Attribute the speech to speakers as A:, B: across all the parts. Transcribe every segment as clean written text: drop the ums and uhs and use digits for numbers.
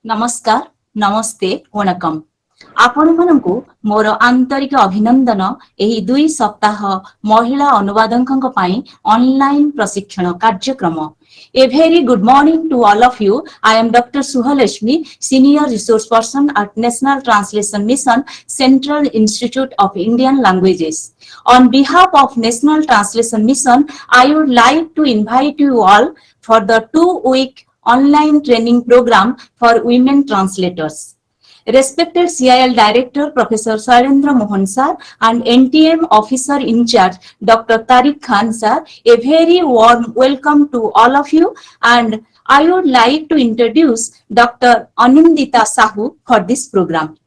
A: नमस्कार नमस्ते वणकम आपण मानकु मोर आंतरिक अभिनंदन एही 2 सप्ताह महिला अनुवादकଙ୍କ ପାଇଁ ऑनलाइन प्रशिक्षण कार्यक्रम. A very good morning to all of you. I am Dr. Suhaleshmi, Senior Resource Person at National Translation Mission, Central Institute of Indian Languages. On behalf of National Translation Mission, I would like to invite you all for the 2-week online training program for women translators. Respected CIL Director Professor Sailendra Mohan Sir and NTM Officer in charge Dr. Tariq Khan Sir, a very warm welcome to all of you, and I would like to introduce Dr. Anindita Sahoo for this program.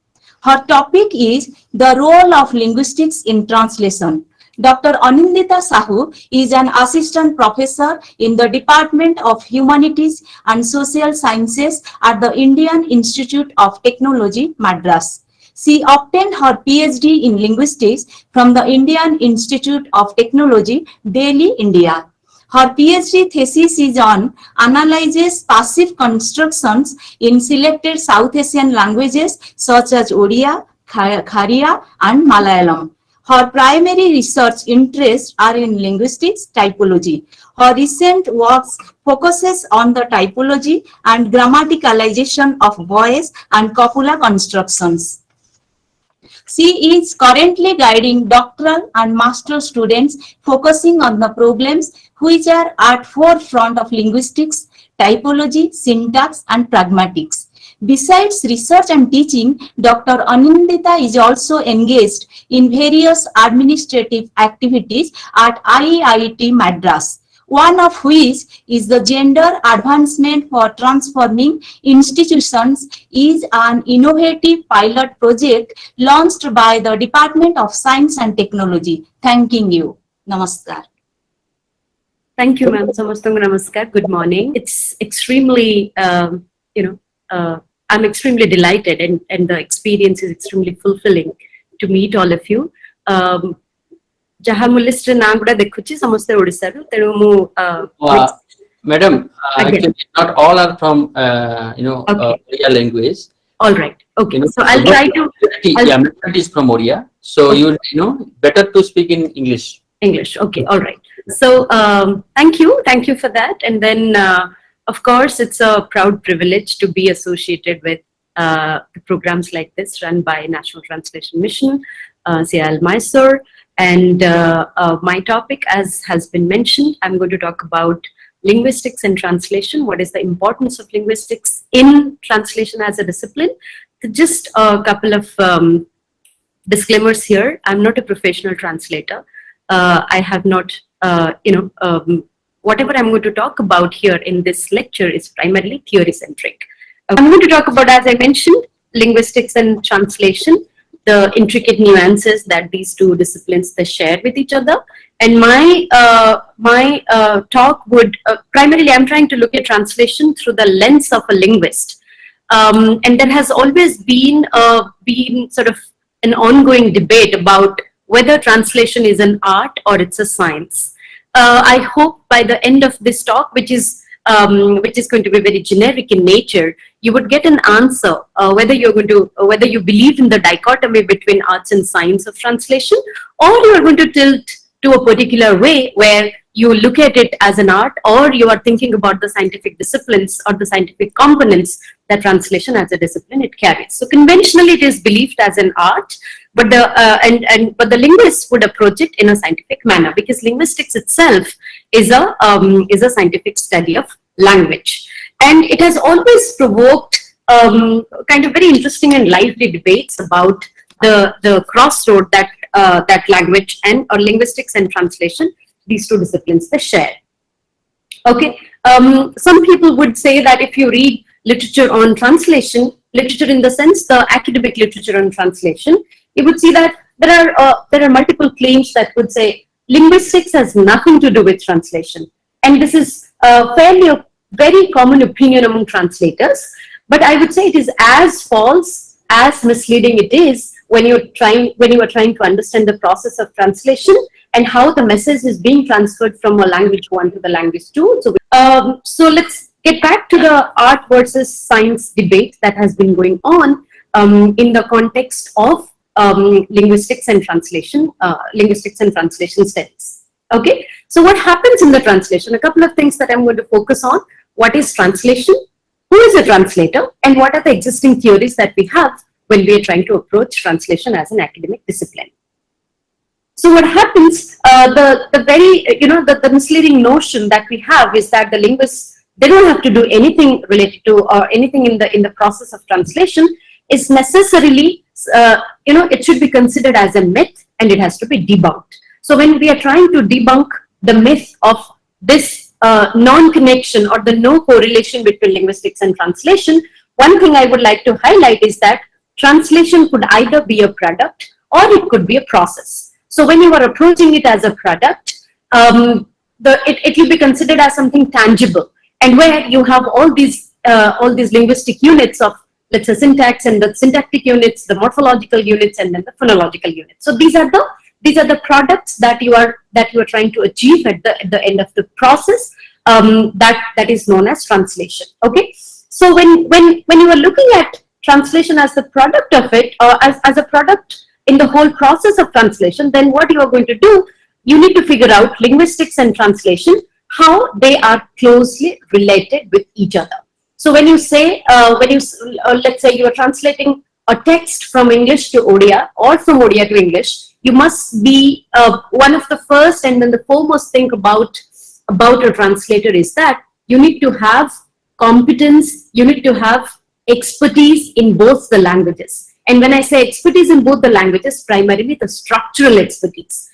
A: Her topic is the role of linguistics in translation. Dr. Anindita Sahoo is an assistant professor in the Department of Humanities and Social Sciences at the Indian Institute of Technology, Madras. She obtained her PhD in linguistics from the Indian Institute of Technology, Delhi, India. Her PhD thesis is on analyzes passive constructions in selected South Asian languages such as Odia, Kharia, and Malayalam. Her primary research interests are in linguistics typology. Her recent works focuses on the typology and grammaticalization of voice and copula constructions. She is currently guiding doctoral and master students focusing on the problems which are at forefront of linguistics, typology, syntax, and pragmatics. Besides research and teaching, Dr. Anindita is also engaged in various administrative activities at IIT Madras, one of which is the Gender Advancement for Transforming Institutions is an innovative pilot project launched by the Department of Science and Technology. Thanking you. Namaskar.
B: Thank you, ma'am. Samastang namaskar. Good morning. It's extremely, I'm extremely delighted and the experience is extremely fulfilling to meet all of you. Jaha mu list na guda dekhuchi samaste Odisha ru tenu mu
C: madam actually not all are from Odia linguists.
B: All right. Okay. So I'll try to
C: majority is from Odia. So okay. you better to speak in English.
B: English. Okay. All right. So thank you for that. And then of course, it's a proud privilege to be associated with programs like this run by National Translation Mission, CIL Mysuru. And my topic, as has been mentioned, I'm going to talk about linguistics and translation. What is the importance of linguistics in translation as a discipline? Just a couple of disclaimers here. I'm not a professional translator. I have not, whatever I'm going to talk about here in this lecture is primarily theory-centric. I'm going to talk about, as I mentioned, linguistics and translation, the intricate nuances that these two disciplines they share with each other. And my talk would primarily, I'm trying to look at translation through the lens of a linguist. And there has always been sort of an ongoing debate about whether translation is an art or it's a science. I hope by the end of this talk, which is going to be very generic in nature, you would get an answer whether you believe in the dichotomy between arts and science of translation, or you are going to tilt to a particular way where you look at it as an art, or you are thinking about the scientific disciplines or the scientific components that translation as a discipline it carries. So conventionally, it is believed as an art, but the linguists would approach it in a scientific manner, because linguistics itself is a scientific study of language, and it has always provoked kind of very interesting and lively debates about the crossroad that language or linguistics and translation, these two disciplines, they share. Okay, some people would say that if you read literature on translation, literature in the sense the academic literature on translation, you would see that there are multiple claims that would say linguistics has nothing to do with translation, and this is fairly a very common opinion among translators. But I would say it is as false as misleading it is when you are trying to understand the process of translation and how the message is being transferred from a language one to the language two. So let's get back to the art versus science debate that has been going on in the context of linguistics and translation studies. Okay, so what happens in the translation? A couple of things that I'm going to focus on. What is translation? Who is a translator? And what are the existing theories that we have when we are trying to approach translation as an academic discipline? So what happens, the misleading notion that we have is that the linguists, they don't have to do anything related to or anything in the process of translation is necessarily, it should be considered as a myth and it has to be debunked. So when we are trying to debunk the myth of this non-connection or the no correlation between linguistics and translation, one thing I would like to highlight is that translation could either be a product or it could be a process. So when you are approaching it as a product, it will be considered as something tangible, and where you have all these linguistic units of, let's say, syntax and the syntactic units, the morphological units, and then the phonological units. So these are the products that you are trying to achieve at the end of the process. That is known as translation. Okay, so when you are looking at translation as the product of it, or as a product in the whole process of translation, then what you are going to do, you need to figure out linguistics and translation, how they are closely related with each other. So when you say, let's say you are translating a text from English to Odia or from Odia to English, you must be one of the first and then the foremost thing about a translator is that you need to have competence, you need to have expertise in both the languages. And when I say expertise in both the languages, primarily the structural expertise.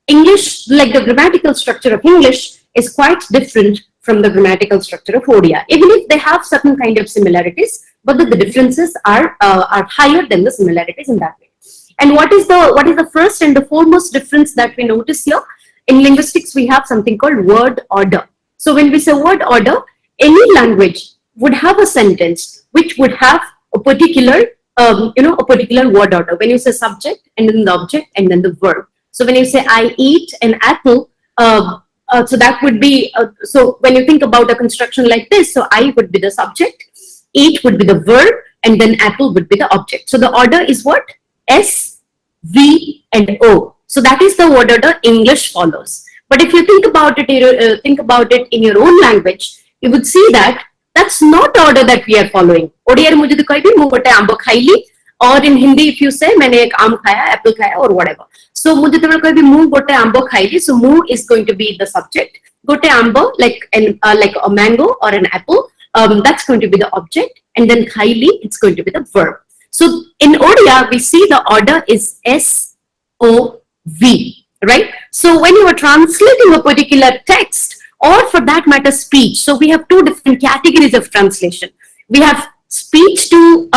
B: English, like the grammatical structure of English, is quite different from the grammatical structure of Odia, even if they have certain kind of similarities, but the differences are higher than the similarities in that way. And what is the first and the foremost difference that we notice here? In linguistics, we have something called word order. So when we say word order, any language would have a sentence which would have a particular a particular word order. When you say subject and then the object and then the verb. So when you say I eat an apple, so that would be, so when you think about a construction like this, so I would be the subject, eat would be the verb, and then apple would be the object. So the order is what? S, V, and O. So that is the word order English follows. But if you think about it in your own language, you would see that that's not the order that we are following. Odia re mujhe koi bhi mu gote ambo khaili, or in Hindi if you say maine ek aam khaya, apple khaya, or whatever. So mujhe tebal koi bhi mu gote ambo khaili, so mu is going to be the subject. Gote ambo, like a mango or an apple, that's going to be the object, and then khaili, it's going to be the verb. So in Odia, we see the order is S, O, V, right? So when you are translating a particular text, or for that matter speech, so we have two different categories of translation. We have speech to,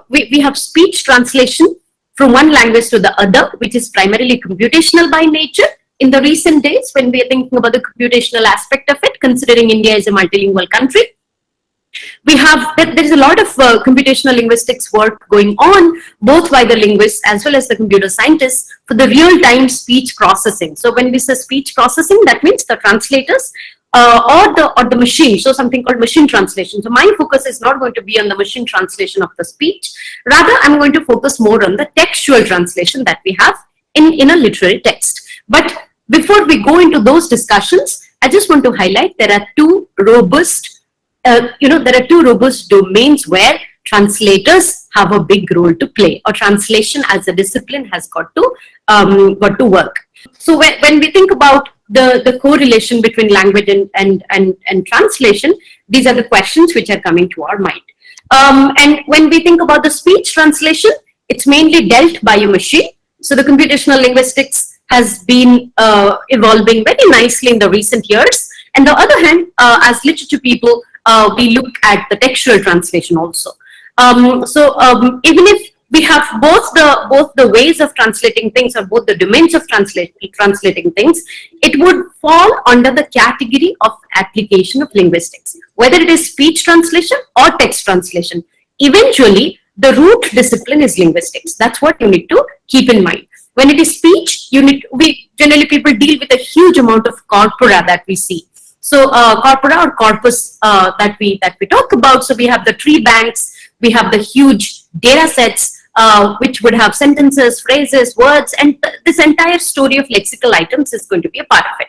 B: we have speech translation from one language to the other, which is primarily computational by nature. In the recent days, when we are thinking about the computational aspect of it, considering India is a multilingual country, we have that there is a lot of computational linguistics work going on, both by the linguists as well as the computer scientists, for the real-time speech processing. So when we say speech processing, that means the translators or the machine, so something called machine translation. So my focus is not going to be on the machine translation of the speech. Rather, I'm going to focus more on the textual translation that we have in a literary text. But before we go into those discussions, I just want to highlight there are two robust domains where translators have a big role to play, or translation as a discipline has got to work. So when we think about the correlation between language and translation, these are the questions which are coming to our mind. And when we think about the speech translation, it's mainly dealt by a machine. So the computational linguistics has been evolving very nicely in the recent years. On the other hand, as literature people, we look at the textual translation also. Even if we have both the ways of translating things, or both the domains of translating things, it would fall under the category of application of linguistics, whether it is speech translation or text translation. Eventually, the root discipline is linguistics. That's what you need to keep in mind. When it is speech, people deal with a huge amount of corpora that we see. So corpora or corpus that we talk about. So we have the tree banks, we have the huge data sets which would have sentences, phrases, words, and this entire story of lexical items is going to be a part of it.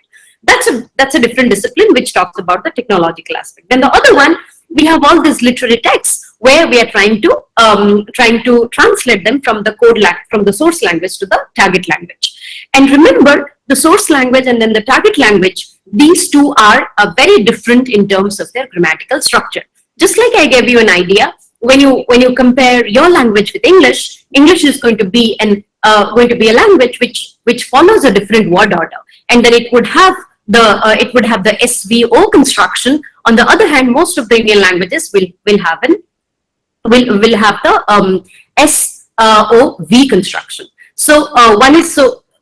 B: That's a different discipline which talks about the technological aspect. Then the other one, we have all these literary texts where we are trying to translate them from the source language to the target language. And remember, the source language and then the target language, these two are very different in terms of their grammatical structure. Just like I gave you an idea, when you compare your language with English, English is going to be a language which follows a different word order, and then it would have the SVO construction. On the other hand, most of the Indian languages will have the SOV construction. So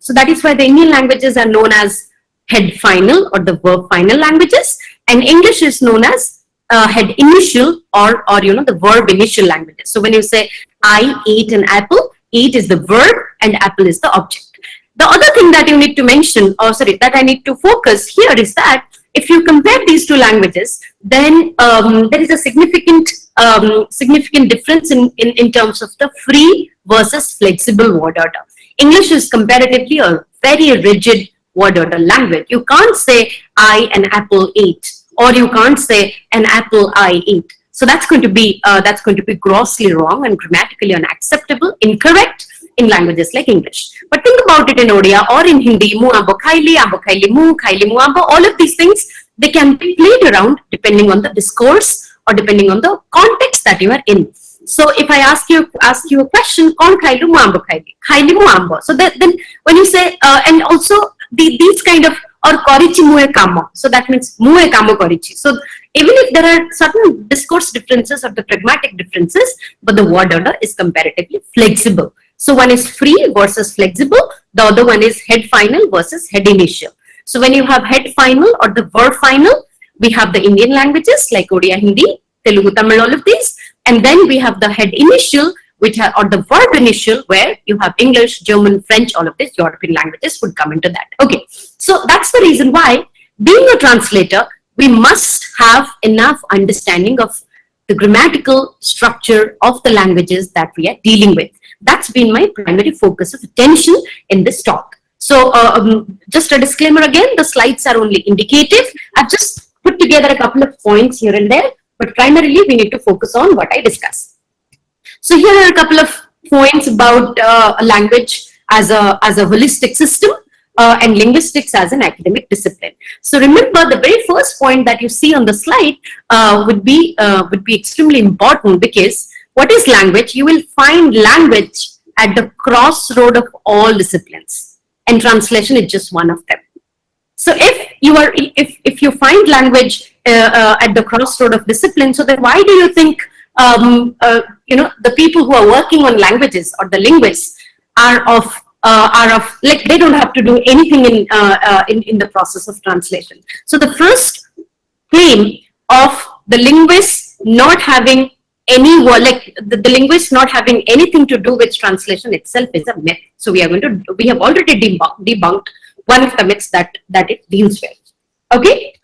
B: so that is why the Indian languages are known as head final or the verb final languages, and English is known as head initial or the verb initial languages. So when you say I ate an apple, eat is the verb and apple is the object. The other thing that you need to mention, that I need to focus here is that if you compare these two languages, then there is a significant difference in terms of the free versus flexible word order. English is comparatively a very rigid word order language. You can't say I an apple ate, or you can't say an apple I ate. So that's going to be grossly wrong and grammatically unacceptable, incorrect in languages like English. But think about it in Odia or in Hindi, mu ambo khaili mu ambo, all of these things, they can be played around depending on the discourse or depending on the context that you are in. So if I ask you a question, kon khailu mu ambo khaili mu ambo. So then when you say, and also these kind of, or korichi mue kamo, so that means mue kamo korichi. So even if there are certain discourse differences or the pragmatic differences, but the word order is comparatively flexible. So one is free versus flexible, the other one is head final versus head initial. So when you have head final or the verb final, we have the Indian languages like Odia, Hindi, Telugu, Tamil, all of these, and then we have the head initial, or the verb initial, where you have English, German, French, all of these European languages would come into that. Okay, so that's the reason why, being a translator, we must have enough understanding of the grammatical structure of the languages that we are dealing with. That's been my primary focus of attention in this talk. So just a disclaimer again, the slides are only indicative. I've just put together a couple of points here and there, but primarily we need to focus on what I discuss. So here are a couple of points about a language as a holistic system and linguistics as an academic discipline. So remember, the very first point that you see on the slide would be extremely important, because what is language? You will find language at the crossroad of all disciplines, and translation is just one of them. So if you find language at the crossroad of discipline, so then why do you think the people who are working on languages or the linguists are of like, they don't have to do anything in the process of translation. So the first claim of the linguists not having any, like the linguist not having anything to do with translation itself is a myth. So we have already debunked one of the myths that it deals with. Okay,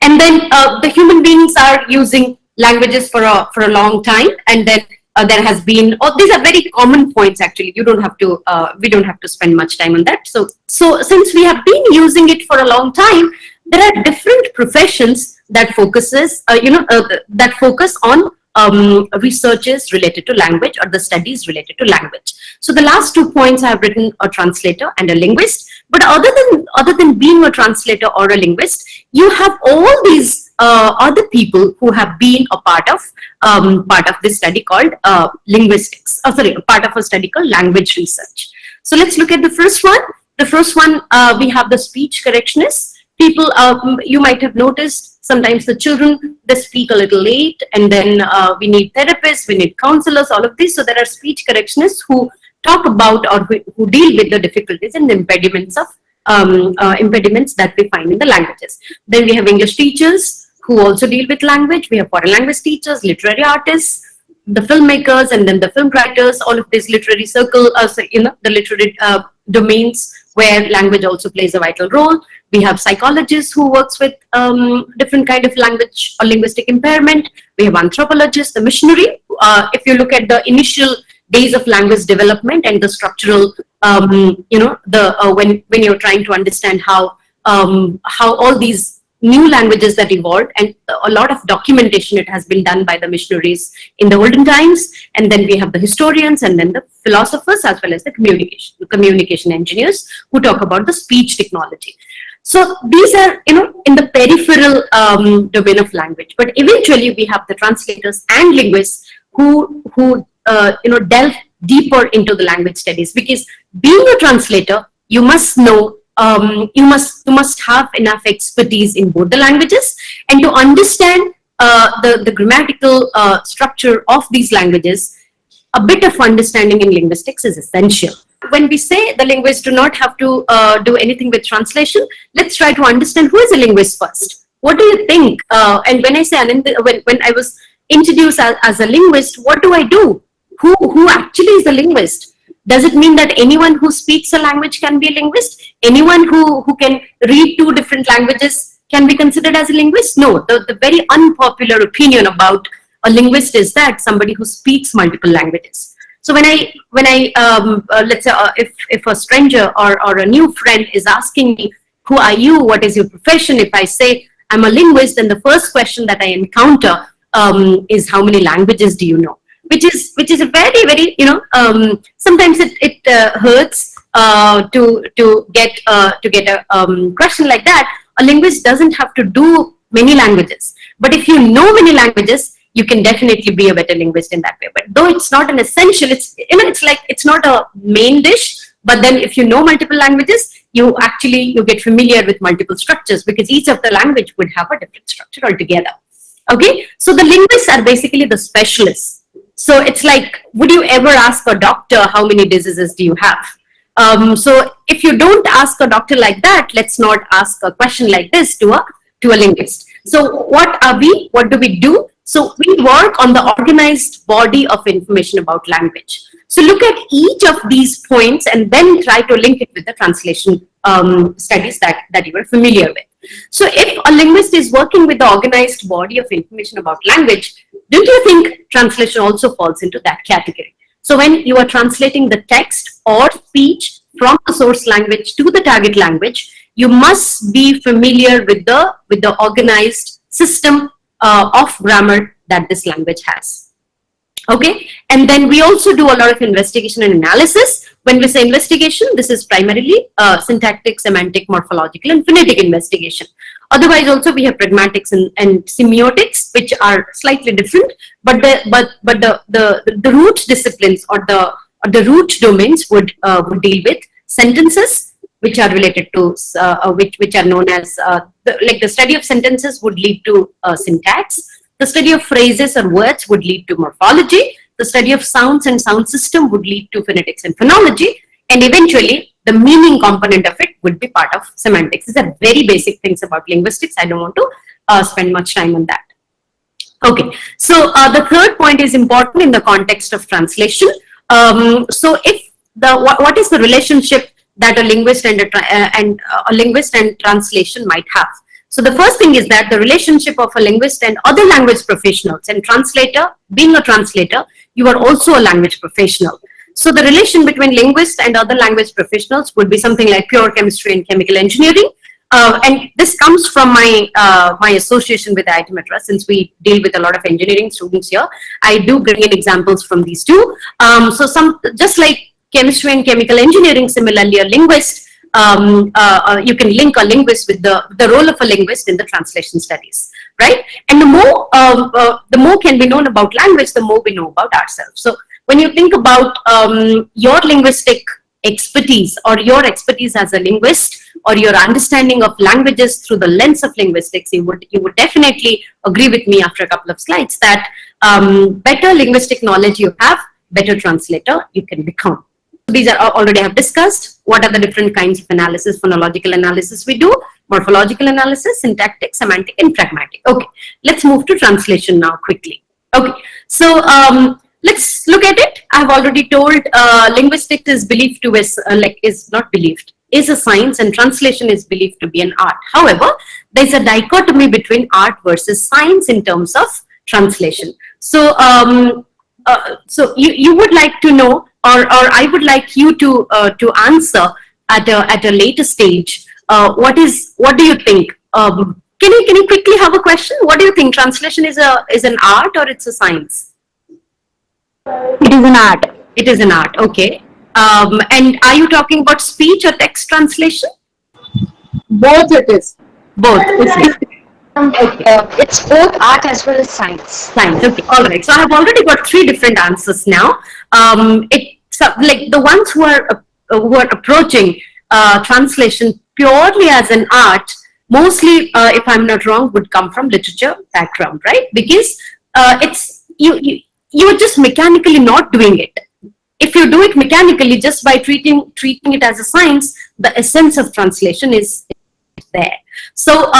B: and then the human beings are using languages for a long time, and then there has been, these are very common points actually. We don't have to spend much time on that. So since we have been using it for a long time, there are different professions that focus on researches related to language or the studies related to language. So the last 2 points I have written a translator and a linguist. But other than being a translator or a linguist, you have all these other people who have been a part of this study called linguistics. Part of a study called language research. So let's look at the first one. The first one, we have the speech correctionists. People, you might have noticed, sometimes the children, they speak a little late, and then we need therapists, we need counselors, all of this. So there are speech correctionists who talk about or who deal with the difficulties and the impediments that we find in the languages. Then we have English teachers who also deal with language. We have foreign language teachers, literary artists, the filmmakers, and then the film writers. All of these literary the literary domains where language also plays a vital role. We have psychologists who works with different kind of language or linguistic impairment. We have anthropologists, the missionary. If you look at the initial days of language development and the structural, when you're trying to understand how all these new languages that evolved, and a lot of documentation it has been done by the missionaries in the olden times, and then we have the historians and then the philosophers as well as the communication engineers who talk about the speech technology. So these are, in the peripheral domain of language, but eventually we have the translators and linguists who delve deeper into the language studies, because being a translator, you must know, you must have enough expertise in both the languages, and to understand the grammatical structure of these languages, a bit of understanding in linguistics is essential. When we say the linguists do not have to do anything with translation, let's try to understand who is a linguist first. What do you think? And when I say when I was introduced as a linguist, what do I do? Who actually is a linguist? Does it mean that anyone who speaks a language can be a linguist? Anyone who can read two different languages can be considered as a linguist? No, the very unpopular opinion about a linguist is that somebody who speaks multiple languages. So when I let's say if a stranger or a new friend is asking me, who are you? What is your profession? If I say I'm a linguist, then the first question that I encounter is how many languages do you know? Which is a very, very, sometimes it hurts to get a question like that. A linguist doesn't have to do many languages, but if you know many languages, you can definitely be a better linguist in that way. But though it's not an essential, it's not a main dish. But then if you know multiple languages, you get familiar with multiple structures, because each of the language would have a different structure altogether. Okay, so the linguists are basically the specialists. So it's like, would you ever ask a doctor how many diseases do you have? So if you don't ask a doctor like that, let's not ask a question like this to a linguist. So what are we? What do we do? So we work on the organized body of information about language. So look at each of these points and then try to link it with the translation studies that you are familiar with. So if a linguist is working with the organized body of information about language, don't you think translation also falls into that category? So when you are translating the text or speech from the source language to the target language, you must be familiar with the organized system of grammar that this language has. Okay, and then we also do a lot of investigation and analysis. When we say investigation, this is primarily syntactic, semantic, morphological, and phonetic investigation. Otherwise, also we have pragmatics and semiotics, which are slightly different, but the root disciplines or the root domains would deal with sentences, which are related to which are known as like the study of sentences would lead to syntax. The study of phrases or words would lead to morphology. The study of sounds and sound system would lead to phonetics and phonology. And eventually, the meaning component of it would be part of semantics. These are very basic things about linguistics. I don't want to spend much time on that. Okay, so the third point is important in the context of translation. So if what is the relationship that a linguist and translation might have? So the first thing is that the relationship of a linguist and other language professionals, and translator, being a translator, you are also a language professional. So the relation between linguists and other language professionals would be something like pure chemistry and chemical engineering. And this comes from my association with IIT Madras, since we deal with a lot of engineering students here. I do bring in examples from these two. So just like chemistry and chemical engineering, similarly a linguist, you can link a linguist with the role of a linguist in the translation studies, right? And the more can be known about language, the more we know about ourselves. So when you think about your linguistic expertise or your expertise as a linguist, or your understanding of languages through the lens of linguistics, you would definitely agree with me after a couple of slides that better linguistic knowledge you have, better translator you can become. These are already I have discussed. What are the different kinds of analysis? Phonological analysis we do, morphological analysis, syntactic, semantic, and pragmatic. Okay, let's move to translation now quickly. Okay, so let's look at it. I have already told linguistics is believed to is not believed. is a science and translation is believed to be an art. However, there's a dichotomy between art versus science in terms of translation. So, so you would like to know, or I would like you to answer at a later stage. What do you think? Can you quickly have a question? What do you think? Translation is an art or it's a science?
D: It is an art.
B: It is an art. Okay. And are you talking about speech or text translation?
D: Both it is.
B: Both.
D: It's both art as well as science.
B: Science. Okay. All right. So I have already got 3 different answers now. It's like the ones who are approaching translation purely as an art, mostly, if I'm not wrong, would come from literature background, right? Because it's you're just mechanically not doing it. If you do it mechanically, just by treating it as a science, the essence of translation is there. So,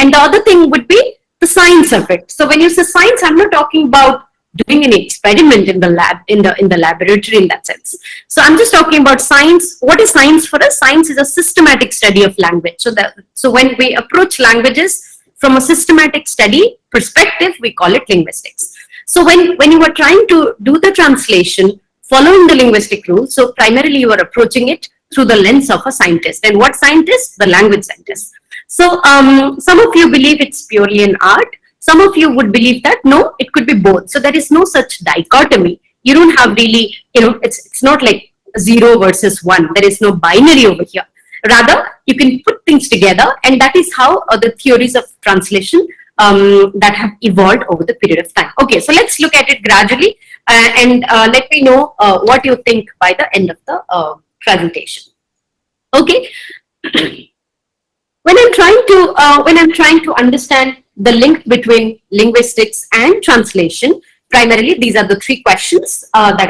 B: and the other thing would be the science of it. So when you say science, I'm not talking about doing an experiment in the lab, in the laboratory in that sense. So I'm just talking about science. What is science for us? Science is a systematic study of language. So when we approach languages from a systematic study perspective, we call it linguistics. So when you are trying to do the translation following the linguistic rules, so primarily you are approaching it through the lens of a scientist. And what scientist? The language scientist. So some of you believe it's purely an art. Some of you would believe that no, it could be both. So there is no such dichotomy. You don't have really, it's not like 0 versus 1. There is no binary over here. Rather, you can put things together, and that is how the theories of translation that have evolved over the period of time. Okay, so let's look at it gradually, and let me know what you think by the end of the presentation. Okay. When I'm trying to understand the link between linguistics and translation, primarily these are the 3 questions that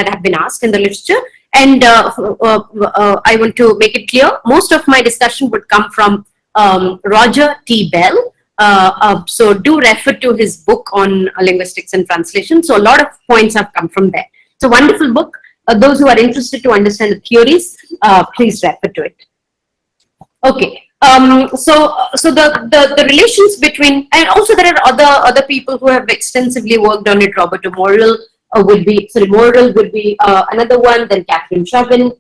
B: have been asked in the literature. And I want to make it clear, most of my discussion would come from Roger T. Bell. So do refer to his book on linguistics and translation. So a lot of points have come from there. It's a wonderful book. Those who are interested to understand the theories, please refer to it. Okay. So the relations between, and also there are other people who have extensively worked on it. Roberto Morel would be another one. Then Catherine Chabin,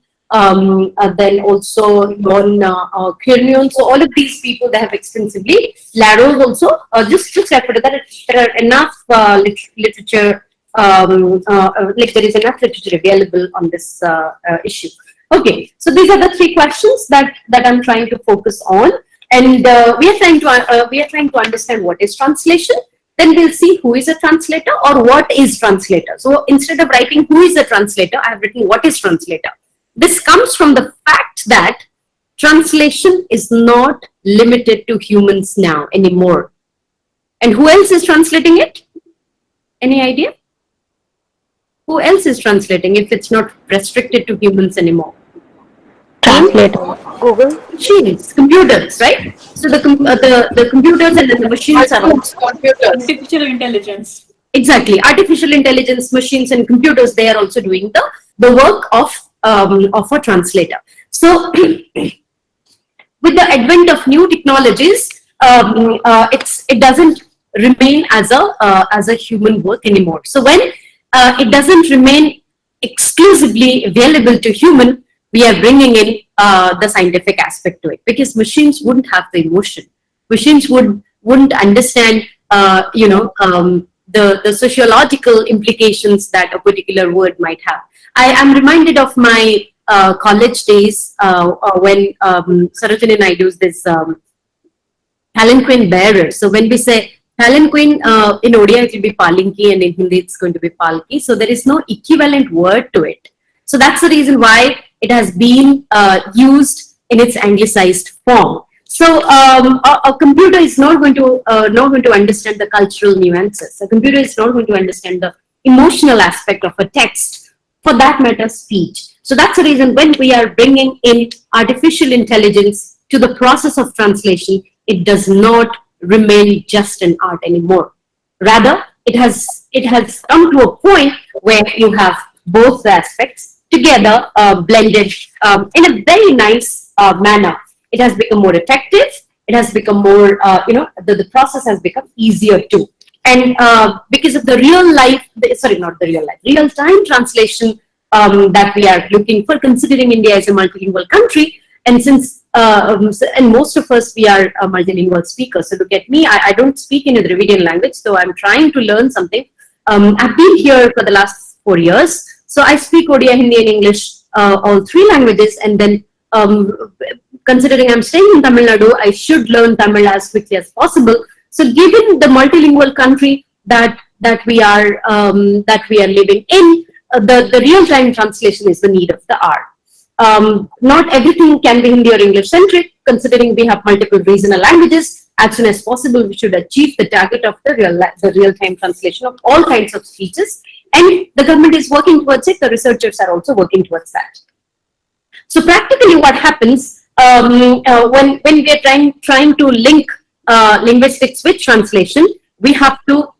B: then also Yon Kirnion. So all of these people, they have extensively. Laros also. Just refer to that. There are enough literature. Like there is enough literature available on this issue. Okay, so these are the 3 questions that I'm trying to focus on, and we are trying to understand what is translation. Then we'll see who is a translator or what is translator. So instead of writing who is a translator, I have written what is translator. This comes from the fact that translation is not limited to humans now anymore. And who else is translating it? Any idea? Who else is translating if it's not restricted to humans anymore?
D: Translator. Google.
B: Machines, computers, right? So the computers and the machines are also
E: Artificial intelligence.
B: exactly artificial intelligence, machines and computers. They are also doing the work of a translator. So with the advent of new technologies, it doesn't remain as a human work anymore. So when it doesn't remain exclusively available to human, we are bringing in the scientific aspect to it, because machines wouldn't have the emotion. Machines wouldn't understand, the sociological implications that a particular word might have. I am reminded of my college days when Sarojini Naidu's this palanquin bearer. So when we say palanquin, in Odia it will be palinki, and in Hindi it's going to be palki. So there is no equivalent word to it. So that's the reason why it has been used in its anglicized form. So a computer is not going to understand the cultural nuances. A computer is not going to understand the emotional aspect of a text, for that matter, speech. So that's the reason when we are bringing in artificial intelligence to the process of translation, it does not remain just an art anymore. Rather, it has come to a point where you have both the aspects together, blended in a very nice manner. It has become more effective. It has become more, the process has become easier too. And because of the real time translation that we are looking for, considering India as a multilingual country, and since and most of us, we are multilingual speakers. So look at me, I don't speak in a Dravidian language, so I'm trying to learn something. I've been here for the last 4 years, so I speak Odia, Hindi and English, all 3 languages, and then considering I'm staying in Tamil Nadu, I should learn Tamil as quickly as possible. So given the multilingual country that we are living in, the real-time translation is the need of the hour. Not everything can be Hindi or English centric, considering we have multiple regional languages. As soon as possible, we should achieve the target of the real-time translation of all kinds of speeches. And the government is working towards it. The researchers are also working towards that. So practically what happens when we are trying to link linguistics with translation, we have to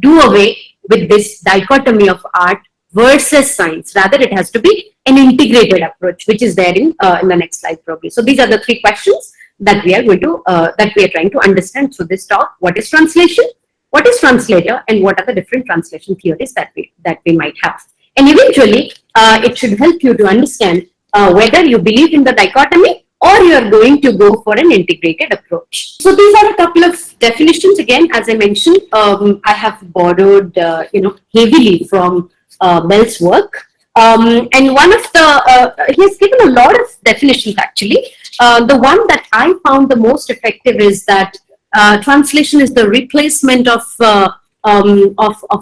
B: do away with this dichotomy of art versus science. Rather, it has to be an integrated approach, which is there in the next slide probably. So these are the 3 questions that we are going to trying to understand through this talk. What is translation? What is translator? And what are the different translation theories that we might have? And eventually, it should help you to understand whether you believe in the dichotomy or you are going to go for an integrated approach. So these are a couple of definitions. Again, as I mentioned, I have borrowed heavily from Bell's work. And one of the, he has given a lot of definitions actually. The one that I found the most effective is that translation is the replacement of a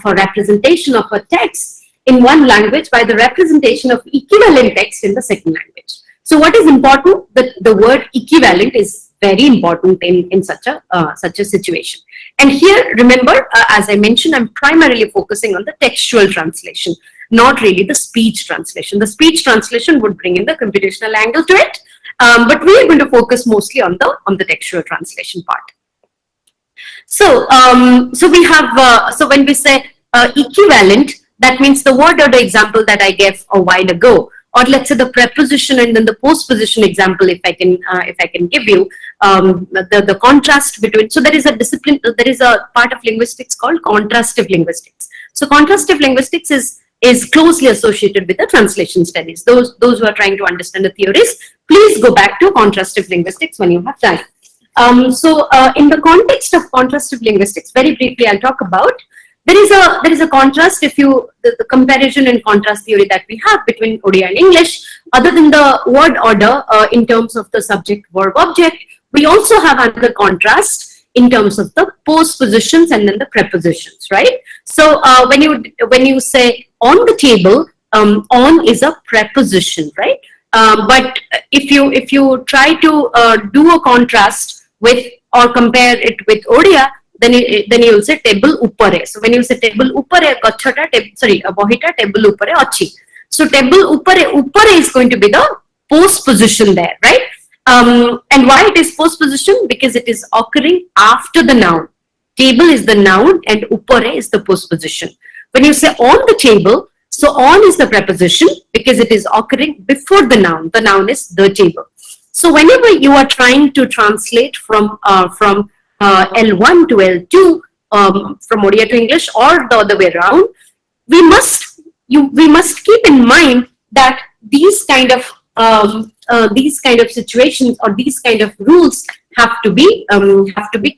B: representation of a text in one language by the representation of equivalent text in the second language. So what is important? The word equivalent is very important in such a situation. And here, remember, as I mentioned, I'm primarily focusing on the textual translation, not really the speech translation. The speech translation would bring in the computational angle to it, but we are going to focus mostly on the textual translation part. So, we have so when we say equivalent, that means the word or the example that I gave a while ago, or let's say the preposition and then the postposition example, if I can give you the contrast between. So there is a discipline, there is a part of linguistics called contrastive linguistics. So contrastive linguistics is closely associated with the translation studies. Those who are trying to understand the theories, please go back to contrastive linguistics when you have time. So in the context of contrastive linguistics, very briefly I'll talk about. There is a contrast, if you the comparison and contrast theory that we have between Odia and English. Other than the word order in terms of the subject, verb, object, we also have another contrast in terms of the postpositions and then the prepositions, right? So when you say on the table, on is a preposition, right? But if you try to do a contrast with or compare it with Odia, then you will say table upare. So when you say table upare, bohita table upare achi. So table upare is going to be the postposition there, right? And why it is postposition? Because it is occurring after the noun. Table is the noun and upare is the postposition. When you say on the table, so on is the preposition because it is occurring before the noun. The noun is the table. So whenever you are trying to translate from L1 to L2, from Odia to English or the other way around, we must keep in mind that these kind of situations or these kind of rules have to be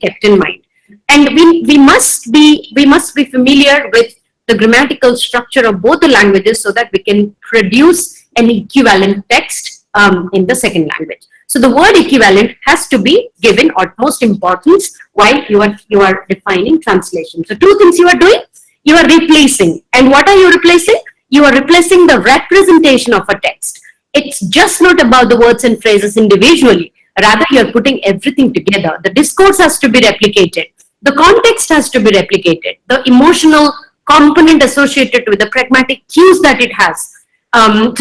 B: kept in mind, and we must be familiar with the grammatical structure of both the languages so that we can produce an equivalent text in the second language. So the word equivalent has to be given utmost importance while you are defining translation. So 2 things you are doing: you are replacing, and what are you replacing? You are replacing the representation of a text. It's just not about the words and phrases individually. Rather, you are putting everything together. The discourse has to be replicated. The context has to be replicated. The emotional component associated with the pragmatic cues that it has. The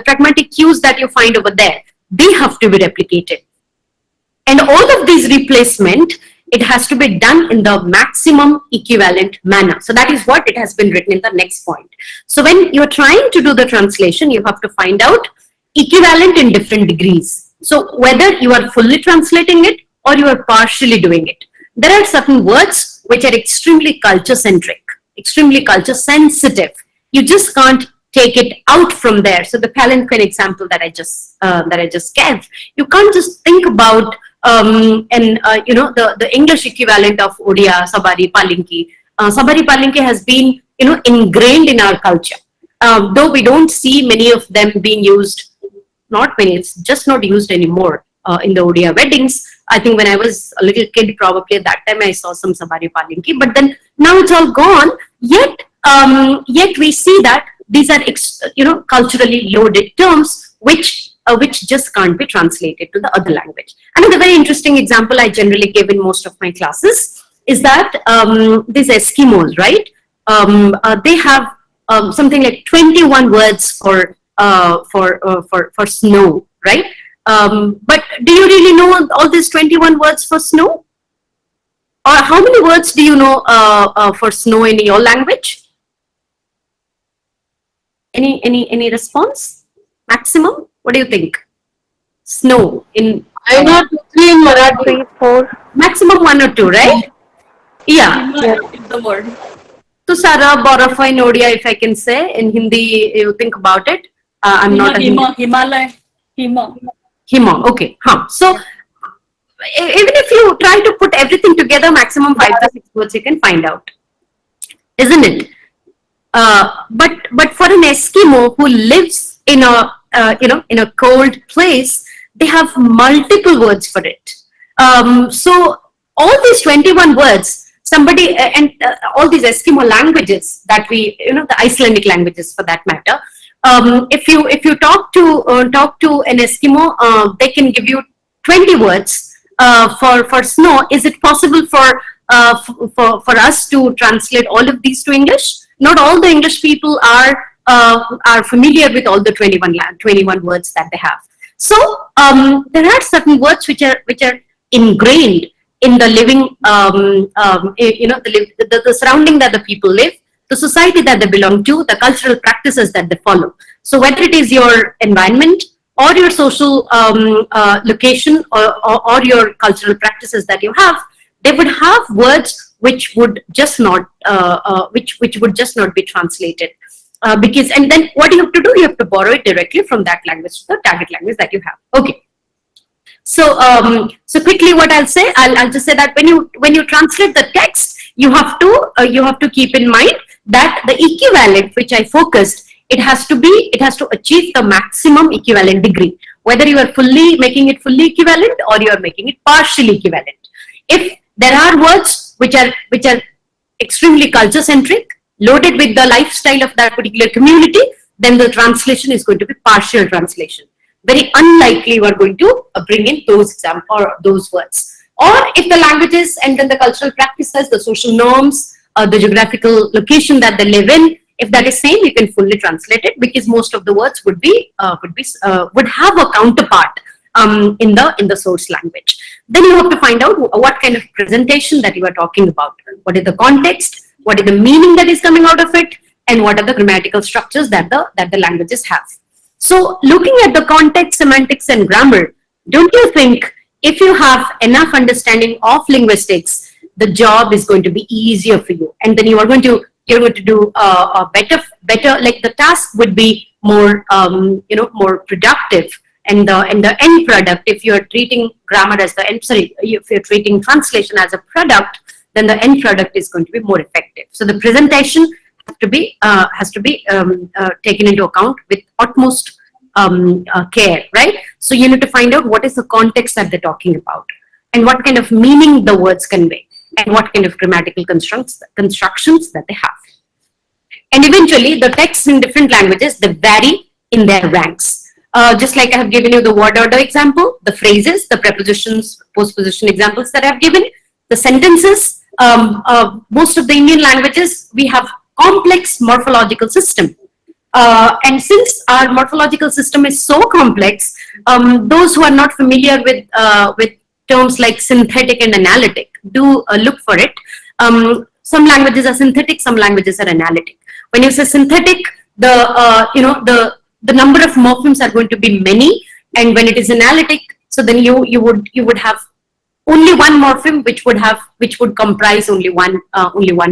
B: pragmatic cues that you find over there, they have to be replicated. And all of these replacement it has to be done in the maximum equivalent manner. So that is what it has been written in the next point. So when you're trying to do the translation, you have to find out equivalent in different degrees. So whether you are fully translating it or you are partially doing it. There are certain words which are extremely culture centric, extremely culture sensitive. You just can't take it out from there. So the palanquin example that I just gave, you can't just think about the English equivalent of Odia, Sabari, Palinki. Sabari, Palinki has been ingrained in our culture. Though we don't see many of them being used, not many, it's just not used anymore in the Odia weddings. I think when I was a little kid, probably at that time I saw some Sabari Palinki, but then now it's all gone. Yet we see that these are culturally loaded terms which just can't be translated to the other language. Another very interesting example I generally give in most of my classes is that these Eskimos, right? They have something like 21 words for snow, right? But do you really know all these 21 words for snow? Or how many words do you know for snow in your language? Any response? Maximum? What do you think? Snow in
D: I know 3 in Marathi. 3, 4.
B: Maximum 1 or 2, right? Yeah.
E: Is the word.
B: So Sara, Barafa in Odia, if I can say, in Hindi, you think about it. I'm not a
E: Himalaya.
B: Hima, okay. So even if you try to put everything together, maximum 5 to 6 words you can find out, isn't it? But for an Eskimo who lives in a cold place, they have multiple words for it. So all these 21 words, somebody and all these Eskimo languages that we, the Icelandic languages for that matter. If you talk to an Eskimo, they can give you 20 words for snow. Is it possible for us to translate all of these to English? Not all the English people are familiar with all the 21 words that they have. So there are certain words which are ingrained in the living, the surrounding that the people live, the society that they belong to, the cultural practices that they follow. So whether it is your environment or your social location or your cultural practices that you have, they would have words which would just not which would just not be translated. Because, and then what you have to do, you have to borrow it directly from that language to the target language that you have. Okay. So so quickly what I'll say, I'll just say that when you translate the text, you have to keep in mind that the equivalent which I focused, it has to achieve the maximum equivalent degree, whether you are making it fully equivalent or you are making it partially equivalent. If there are words which are extremely culture centric, loaded with the lifestyle of that particular community, then the translation is going to be partial translation. Very unlikely you are going to bring in those examples or those words. Or if the languages and then the cultural practices, the social norms, the geographical location that they live in, if that is same, you can fully translate it, because most of the words would have a counterpart in the source language. Then you have to find out what kind of presentation that you are talking about. What is the context? What is the meaning that is coming out of it? And what are the grammatical structures that the languages have? So looking at the context, semantics, and grammar, don't you think if you have enough understanding of linguistics, the job is going to be easier for you, and then you're going to do a better, like the task would be more more productive, and the end product, if you're treating grammar as the end, if you're treating translation as a product, then the end product is going to be more effective. So the presentation has to be taken into account with utmost care, right? So you need to find out what is the context that they're talking about, and what kind of meaning the words convey, and what kind of grammatical constructions that they have. And eventually, the texts in different languages, they vary in their ranks. Just like I have given you the word order example, the phrases, the prepositions, postposition examples that I have given, the sentences. Most of the Indian languages, we have complex morphological system. And since our morphological system is so complex, those who are not familiar with terms like synthetic and analytic, look for it. Some languages are synthetic, some languages are analytic. When you say synthetic, the number of morphemes are going to be many, and when it is analytic, so then you would have only one morpheme which would comprise only one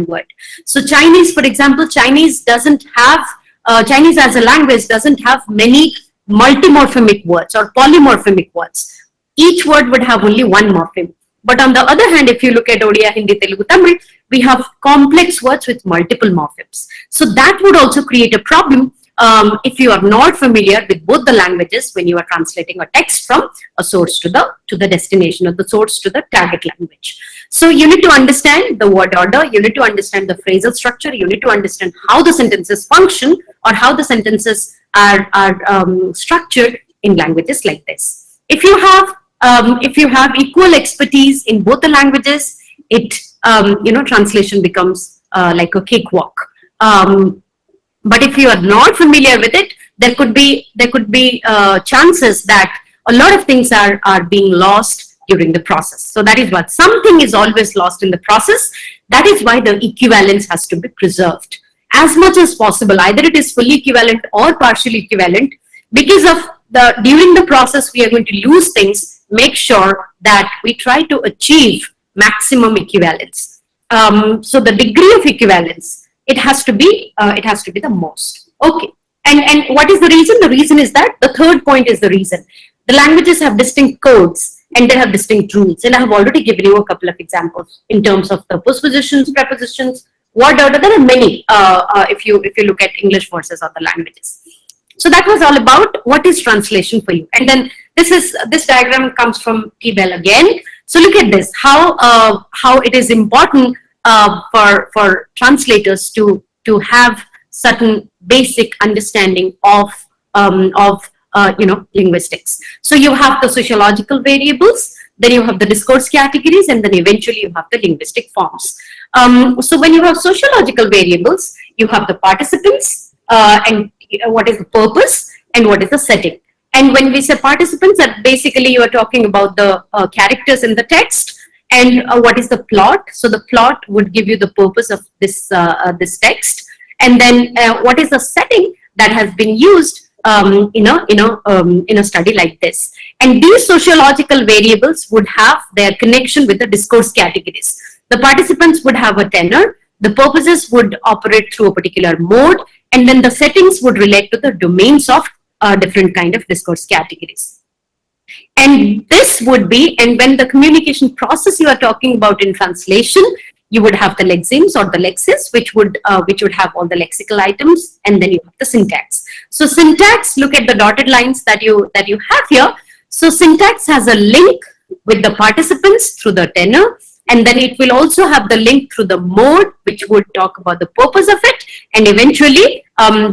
B: word. So Chinese, for example, Chinese as a language doesn't have many multimorphemic words or polymorphemic words. Each word would have only one morpheme. But on the other hand, if you look at Odia, Hindi, Telugu, Tamil, we have complex words with multiple morphemes. So that would also create a problem if you are not familiar with both the languages when you are translating a text from a source to the destination, or the source to the target language. So you need to understand the word order, you need to understand the phrasal structure, you need to understand how the sentences function or how the sentences are structured in languages like this. If you have equal expertise in both the languages, translation becomes like a cakewalk. But if you are not familiar with it, there could be chances that a lot of things are being lost during the process. So that is what something is always lost in the process. That is why the equivalence has to be preserved as much as possible. Either it is fully equivalent or partially equivalent. Because of during the process we are going to lose things. Make sure that we try to achieve maximum equivalence. So the degree of equivalence, it has to be the most. Okay. And what is the reason? The reason is that the third point is the reason. The languages have distinct codes and they have distinct rules. And I have already given you a couple of examples in terms of the postpositions, prepositions, word order. There are many if you look at English versus other languages. So that was all about what is translation for you. And then this diagram comes from T-Bell again. So look at this, how it is important for translators to have certain basic understanding of linguistics. So you have the sociological variables, then you have the discourse categories, and then eventually you have the linguistic forms. So when you have sociological variables, you have the participants and what is the purpose and what is the setting. And when we say participants, that basically you are talking about the characters in the text. And what is the plot? So the plot would give you the purpose of this text, and then what is the setting that has been used in a study like this. And these sociological variables would have their connection with the discourse categories. The participants would have a tenor, the purposes would operate through a particular mode, and then the settings would relate to the domains of different kind of discourse categories. And this would be, and when the communication process you are talking about in translation, you would have the lexemes or the lexis, which would have all the lexical items, and then you have the syntax. So syntax, look at the dotted lines that you have here. So syntax has a link with the participants through the tenor, and then it will also have the link through the mode, which would talk about the purpose of it, and eventually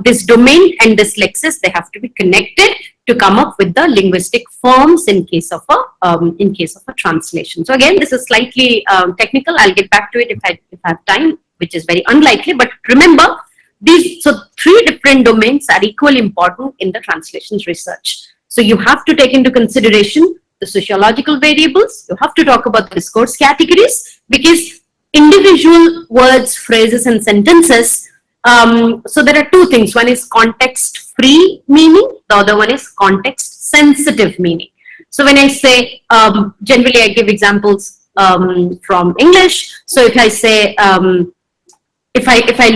B: this domain and this lexis, they have to be connected to come up with the linguistic forms in case of a translation. So again, this is slightly technical. I'll get back to it if I have time, which is very unlikely. But remember, three different domains are equally important in the translations research. So you have to take into consideration the sociological variables. You have to talk about the discourse categories, because individual words, phrases, and sentences. So there are two things. One is context-free meaning. The other one is context-sensitive meaning. So when I say, generally I give examples from English. So if I say, if I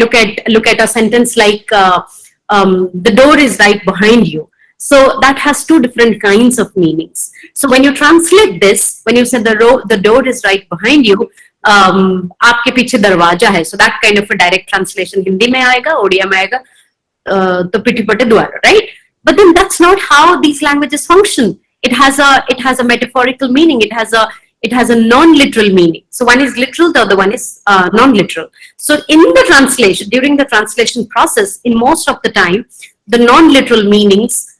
B: look at a sentence like the door is right behind you. So that has two different kinds of meanings. So when you translate this, when you say the door is right behind you, आपके पीछे दरवाजा है, so that kind of a direct translation Hindi में आएगा, ओडिया में आएगा, तो पीठी पटे द्वार, right? But then that's not how these languages function. It has a metaphorical meaning. It has a non-literal meaning. So one is literal, the other one is non-literal. So in the translation, during the translation process, in most of the time, the non-literal meanings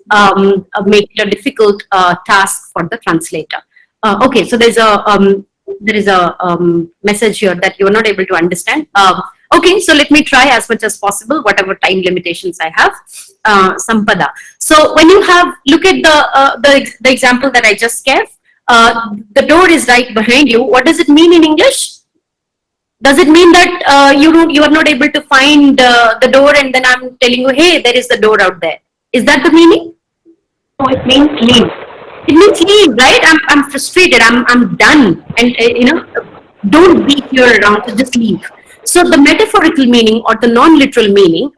B: make it a difficult task for the translator. Okay, so there is a message here that you are not able to understand. Okay, so let me try as much as possible, whatever time limitations I have. Sampada. So when you look at the example that I just gave, the door is right behind you. What does it mean in English? Does it mean that you are not able to find the door, and then I'm telling you, hey, there is the door out there? Is that the meaning? No, it means leave. It means leave, right? I'm frustrated. I'm done, and don't be here around. So just leave. So the metaphorical meaning or the non-literal meaning,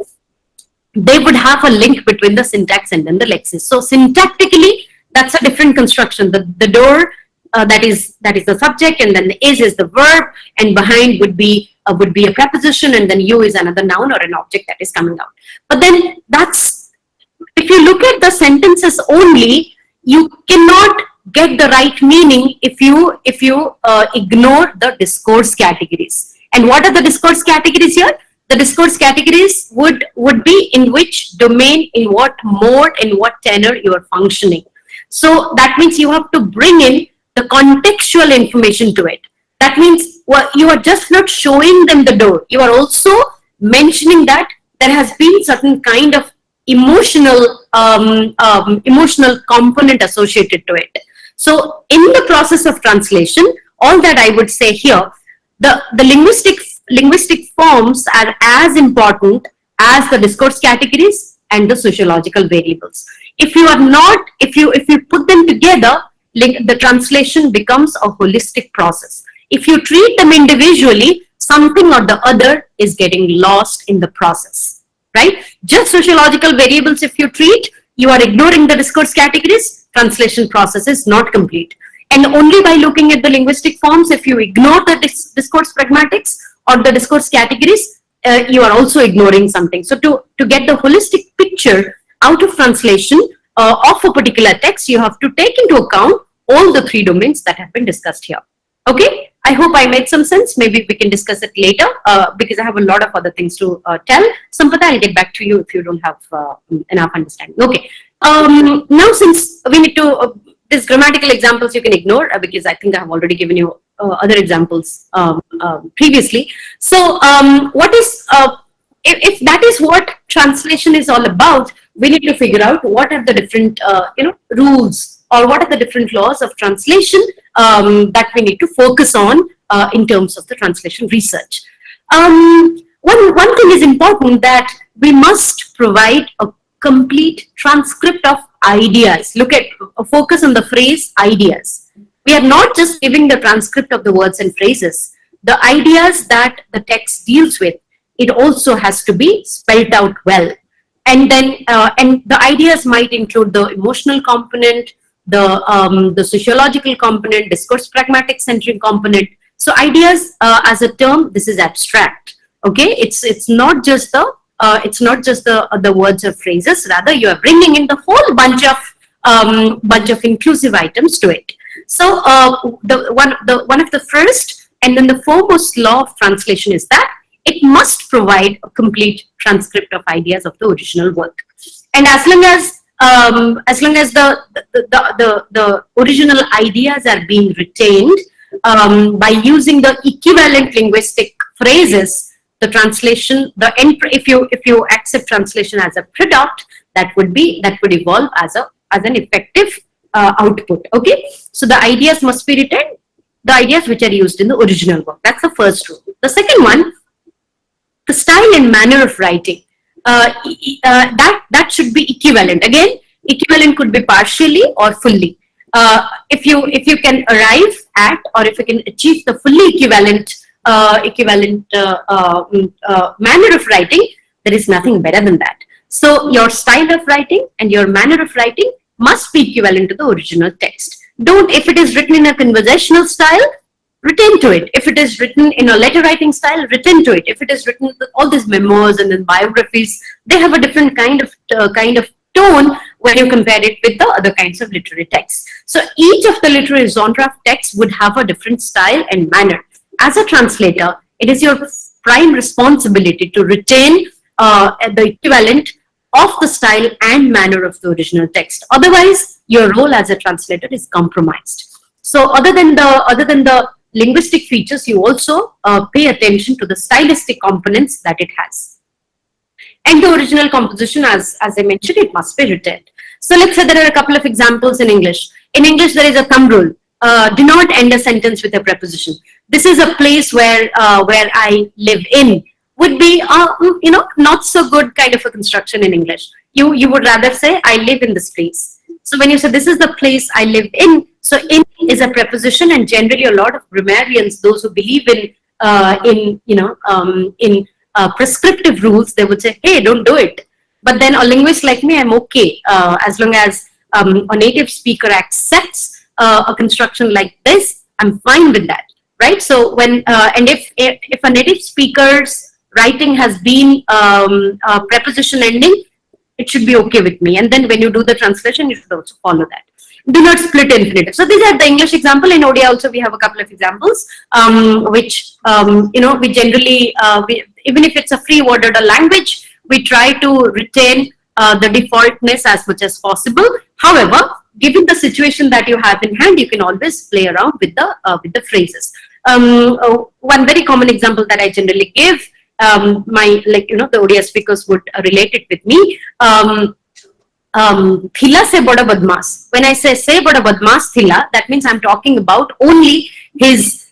B: they would have a link between the syntax and then the lexis. So syntactically, that's a different construction. The door, that is the subject, and then the is the verb, and behind would be a preposition, and then you is another noun or an object that is coming out. But then that's, if you look at the sentences only, you cannot get the right meaning if you ignore the discourse categories. And what are the discourse categories here? The discourse categories would be in which domain, in what mode, in what tenor you are functioning. So that means you have to bring in the contextual information to it. That means you are just not showing them the door. You are also mentioning that there has been certain kind of emotional component associated to it. So in the process of translation, all that I would say here, the linguistic forms are as important as the discourse categories and the sociological variables. If you put them together, the translation becomes a holistic process. If you treat them individually, something or the other is getting lost in the process, right? Just sociological variables, if you treat, you are ignoring the discourse categories, translation process is not complete. And only by looking at the linguistic forms, if you ignore the discourse pragmatics or the discourse categories, you are also ignoring something. So to get the holistic picture out of translation of a particular text, you have to take into account all the three domains that have been discussed here. Okay, I hope I made some sense. Maybe we can discuss it later because I have a lot of other things to tell. Sampata, I'll get back to you if you don't have enough understanding. Okay, now since we need to, these grammatical examples you can ignore because I think I have already given you other examples previously. So what is, if that is what translation is all about, we need to figure out what are the different rules or what are the different laws of translation that we need to focus on in terms of the translation research. One thing is important, that we must provide a complete transcript of ideas. Look at, focus on the phrase ideas. We are not just giving the transcript of the words and phrases. The ideas that the text deals with, it also has to be spelled out well. And then, and the ideas might include the emotional component, the sociological component, discourse pragmatic centric component. So ideas as a term, this is abstract. Okay, it's not just the words or phrases. Rather, you are bringing in the whole bunch of inclusive items to it. So one of the first and then the foremost law of translation is that it must provide a complete transcript of ideas of the original work. And as long as the original ideas are being retained by using the equivalent linguistic phrases, the translation, if you accept translation as a product, that would evolve as an effective output. Okay, so the ideas must be retained, the ideas which are used in the original work. That's the first rule. The second one, the style and manner of writing, that should be equivalent. Again, equivalent could be partially or fully. If you can arrive at, or if you can achieve the fully equivalent manner of writing, there is nothing better than that. So your style of writing and your manner of writing must be equivalent to the original text. If it is written in a conversational style, return to it. If it is written in a letter writing style, return to it. If it is written, all these memoirs and then biographies, they have a different kind of tone when you compare it with the other kinds of literary texts. So each of the literary genre of texts would have a different style and manner. As a translator, it is your prime responsibility to retain the equivalent of the style and manner of the original text. Otherwise, your role as a translator is compromised. So other than the linguistic features, you also pay attention to the stylistic components that it has. And the original composition, as I mentioned, it must be retained. So let's say there are a couple of examples in English. In English, there is a thumb rule. do not end a sentence with a preposition. This is a place where I live in would be not so good kind of a construction in English. You would rather say I live in this place. So when you say this is the place I live in, so in is a preposition, and generally a lot of grammarians, those who believe in prescriptive rules, they would say, hey, don't do it. But then a linguist like me, I'm okay as long as a native speaker accepts a construction like this, I'm fine with that, right? So when and if a native speaker's writing has been a preposition ending, it should be okay with me. And then when you do the translation, you should also follow that. Do not split infinitive. So these are the English example. In Odia also we have a couple of examples, which we generally, even if it's a free word or a language, we try to retain the defaultness as much as possible. However, given the situation that you have in hand, you can always play around with the phrases. One very common example that I generally give, the Odia speakers would relate it with me. Thila se bada badmas. When I say bada badmas thila, that means I'm talking about only his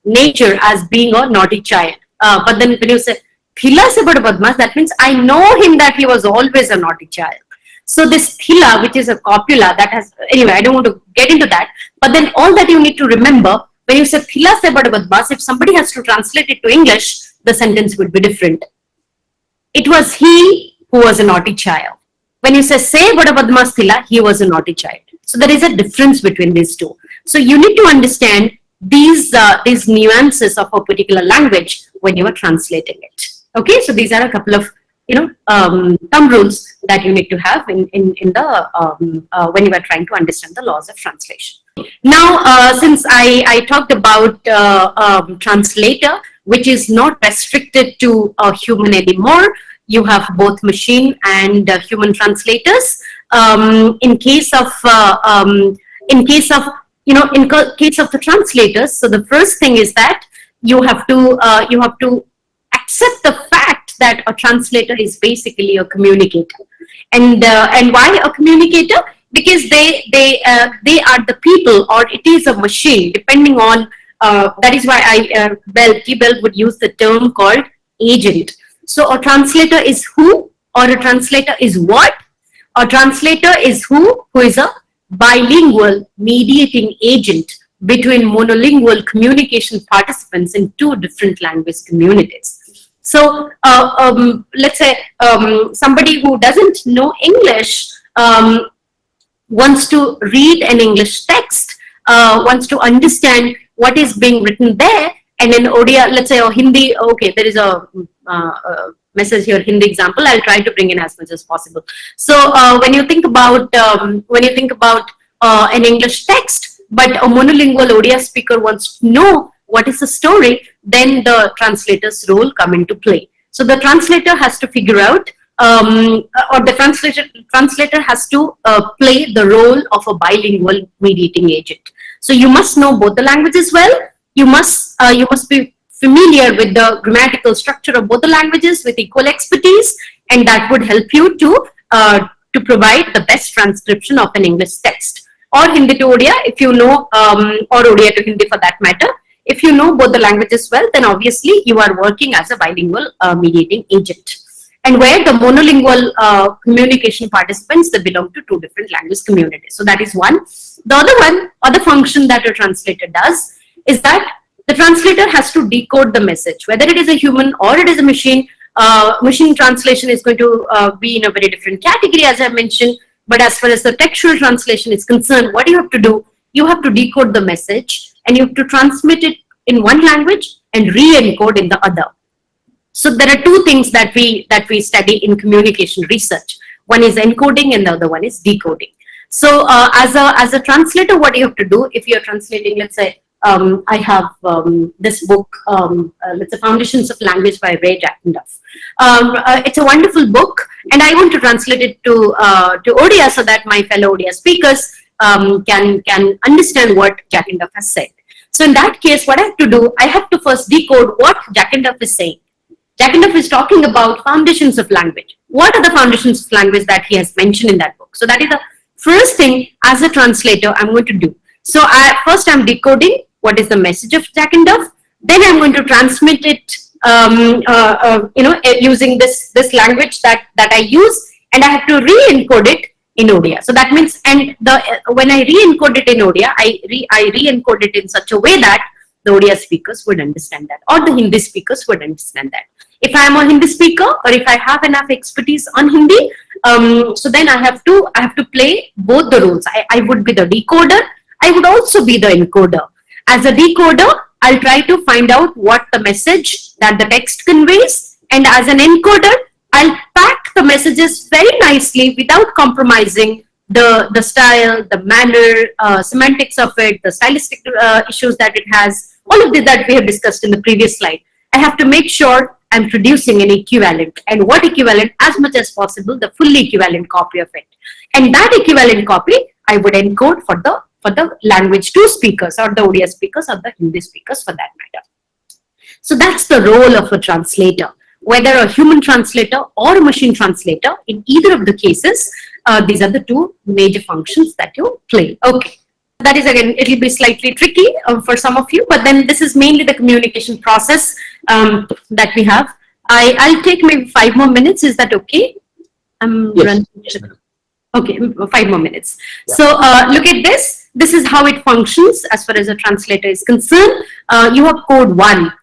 B: nature as being a naughty child. But then when you say thila se bada badmas, that means I know him that he was always a naughty child. So this thila, which is a copula, that has, anyway, I don't want to get into that. But then all that you need to remember, when you say thila se bada badmas, if somebody has to translate it to English, the sentence would be different. It was he who was a naughty child. When you say bada badmas thila, he was a naughty child. So there is a difference between these two. So you need to understand these nuances of a particular language when you are translating it. Okay, so these are a couple of thumb rules that you need to have in the when you are trying to understand the laws of translation. Now, since I talked about translator, which is not restricted to a human anymore, you have both machine and human translators. In case of the translators, so the first thing is that you have to accept the fact that a translator is basically a communicator. And why a communicator? Because they are the people, or it is a machine, depending on that is why T. Bell would use the term called agent. So a translator is who, or a translator is what? A translator is who is a bilingual mediating agent between monolingual communication participants in two different language communities. So let's say somebody who doesn't know English wants to read an English text, wants to understand what is being written there, and in Odia, let's say, or Hindi, okay, there is a message here, Hindi example, I'll try to bring in as much as possible. So when you think about an English text, but a monolingual Odia speaker wants to know what is the story, then the translator's role come into play. So the translator has to figure out, or the translator has to play the role of a bilingual mediating agent. So you must know both the languages well. You must be familiar with the grammatical structure of both the languages with equal expertise, and that would help you to provide the best transcription of an English text. Or Hindi to Odia, if you know, or Odia to Hindi for that matter. If you know both the languages well, then obviously you are working as a bilingual mediating agent. And where the monolingual communication participants, they belong to two different language communities. So that is one. The other function that a translator does is that the translator has to decode the message, whether it is a human or it is a machine. Machine translation is going to be in a very different category, as I mentioned. But as far as the textual translation is concerned, what you have to do, you have to decode the message and you have to transmit it in one language and re-encode in the other. So there are two things that we study in communication research. One is encoding and the other one is decoding. So as a translator, what you have to do if you're translating, let's say, I have this book, let's say Foundations of Language by Ray Jackenduff. It's a wonderful book, and I want to translate it to Odia so that my fellow Odia speakers can understand what Jackenduff has said. So in that case, what I have to do, I have to first decode what Jackenduff is saying. Jackenduff is talking about foundations of language. What are the foundations of language that he has mentioned in that book? So that is the First thing, as a translator, I'm going to do. So first I'm decoding what is the message of Jack and Dove. Then I'm going to transmit it, using this language that I use, and I have to re-encode it in Odia. So that means, and when I re-encode it in Odia, I re-encode it in such a way that the Odia speakers would understand that, or the Hindi speakers would understand that. If I am a Hindi speaker, or if I have enough expertise on Hindi, so then I have to play both the roles. I would be the decoder. I would also be the encoder. As a decoder, I'll try to find out what the message that the text conveys, and as an encoder, I'll pack the messages very nicely without compromising the style, the manner, semantics of it, the stylistic issues that it has, all of this that we have discussed in the previous slide. I have to make sure I'm producing an equivalent, and what equivalent? As much as possible, the fully equivalent copy of it. And that equivalent copy, I would encode for the language 2 speakers, or the Odia speakers, or the Hindi speakers for that matter. So that's the role of a translator. Whether a human translator or a machine translator, in either of the cases, these are the two major functions that you play. Okay. That is, again, it will be slightly tricky for some of you, but then this is mainly the communication process that we have. I'll take maybe 5 more minutes. Is that okay?
C: Yes.
B: Okay, 5 more minutes.
C: Yeah.
B: So look at this. This is how it functions as far as a translator is concerned. You have code 1.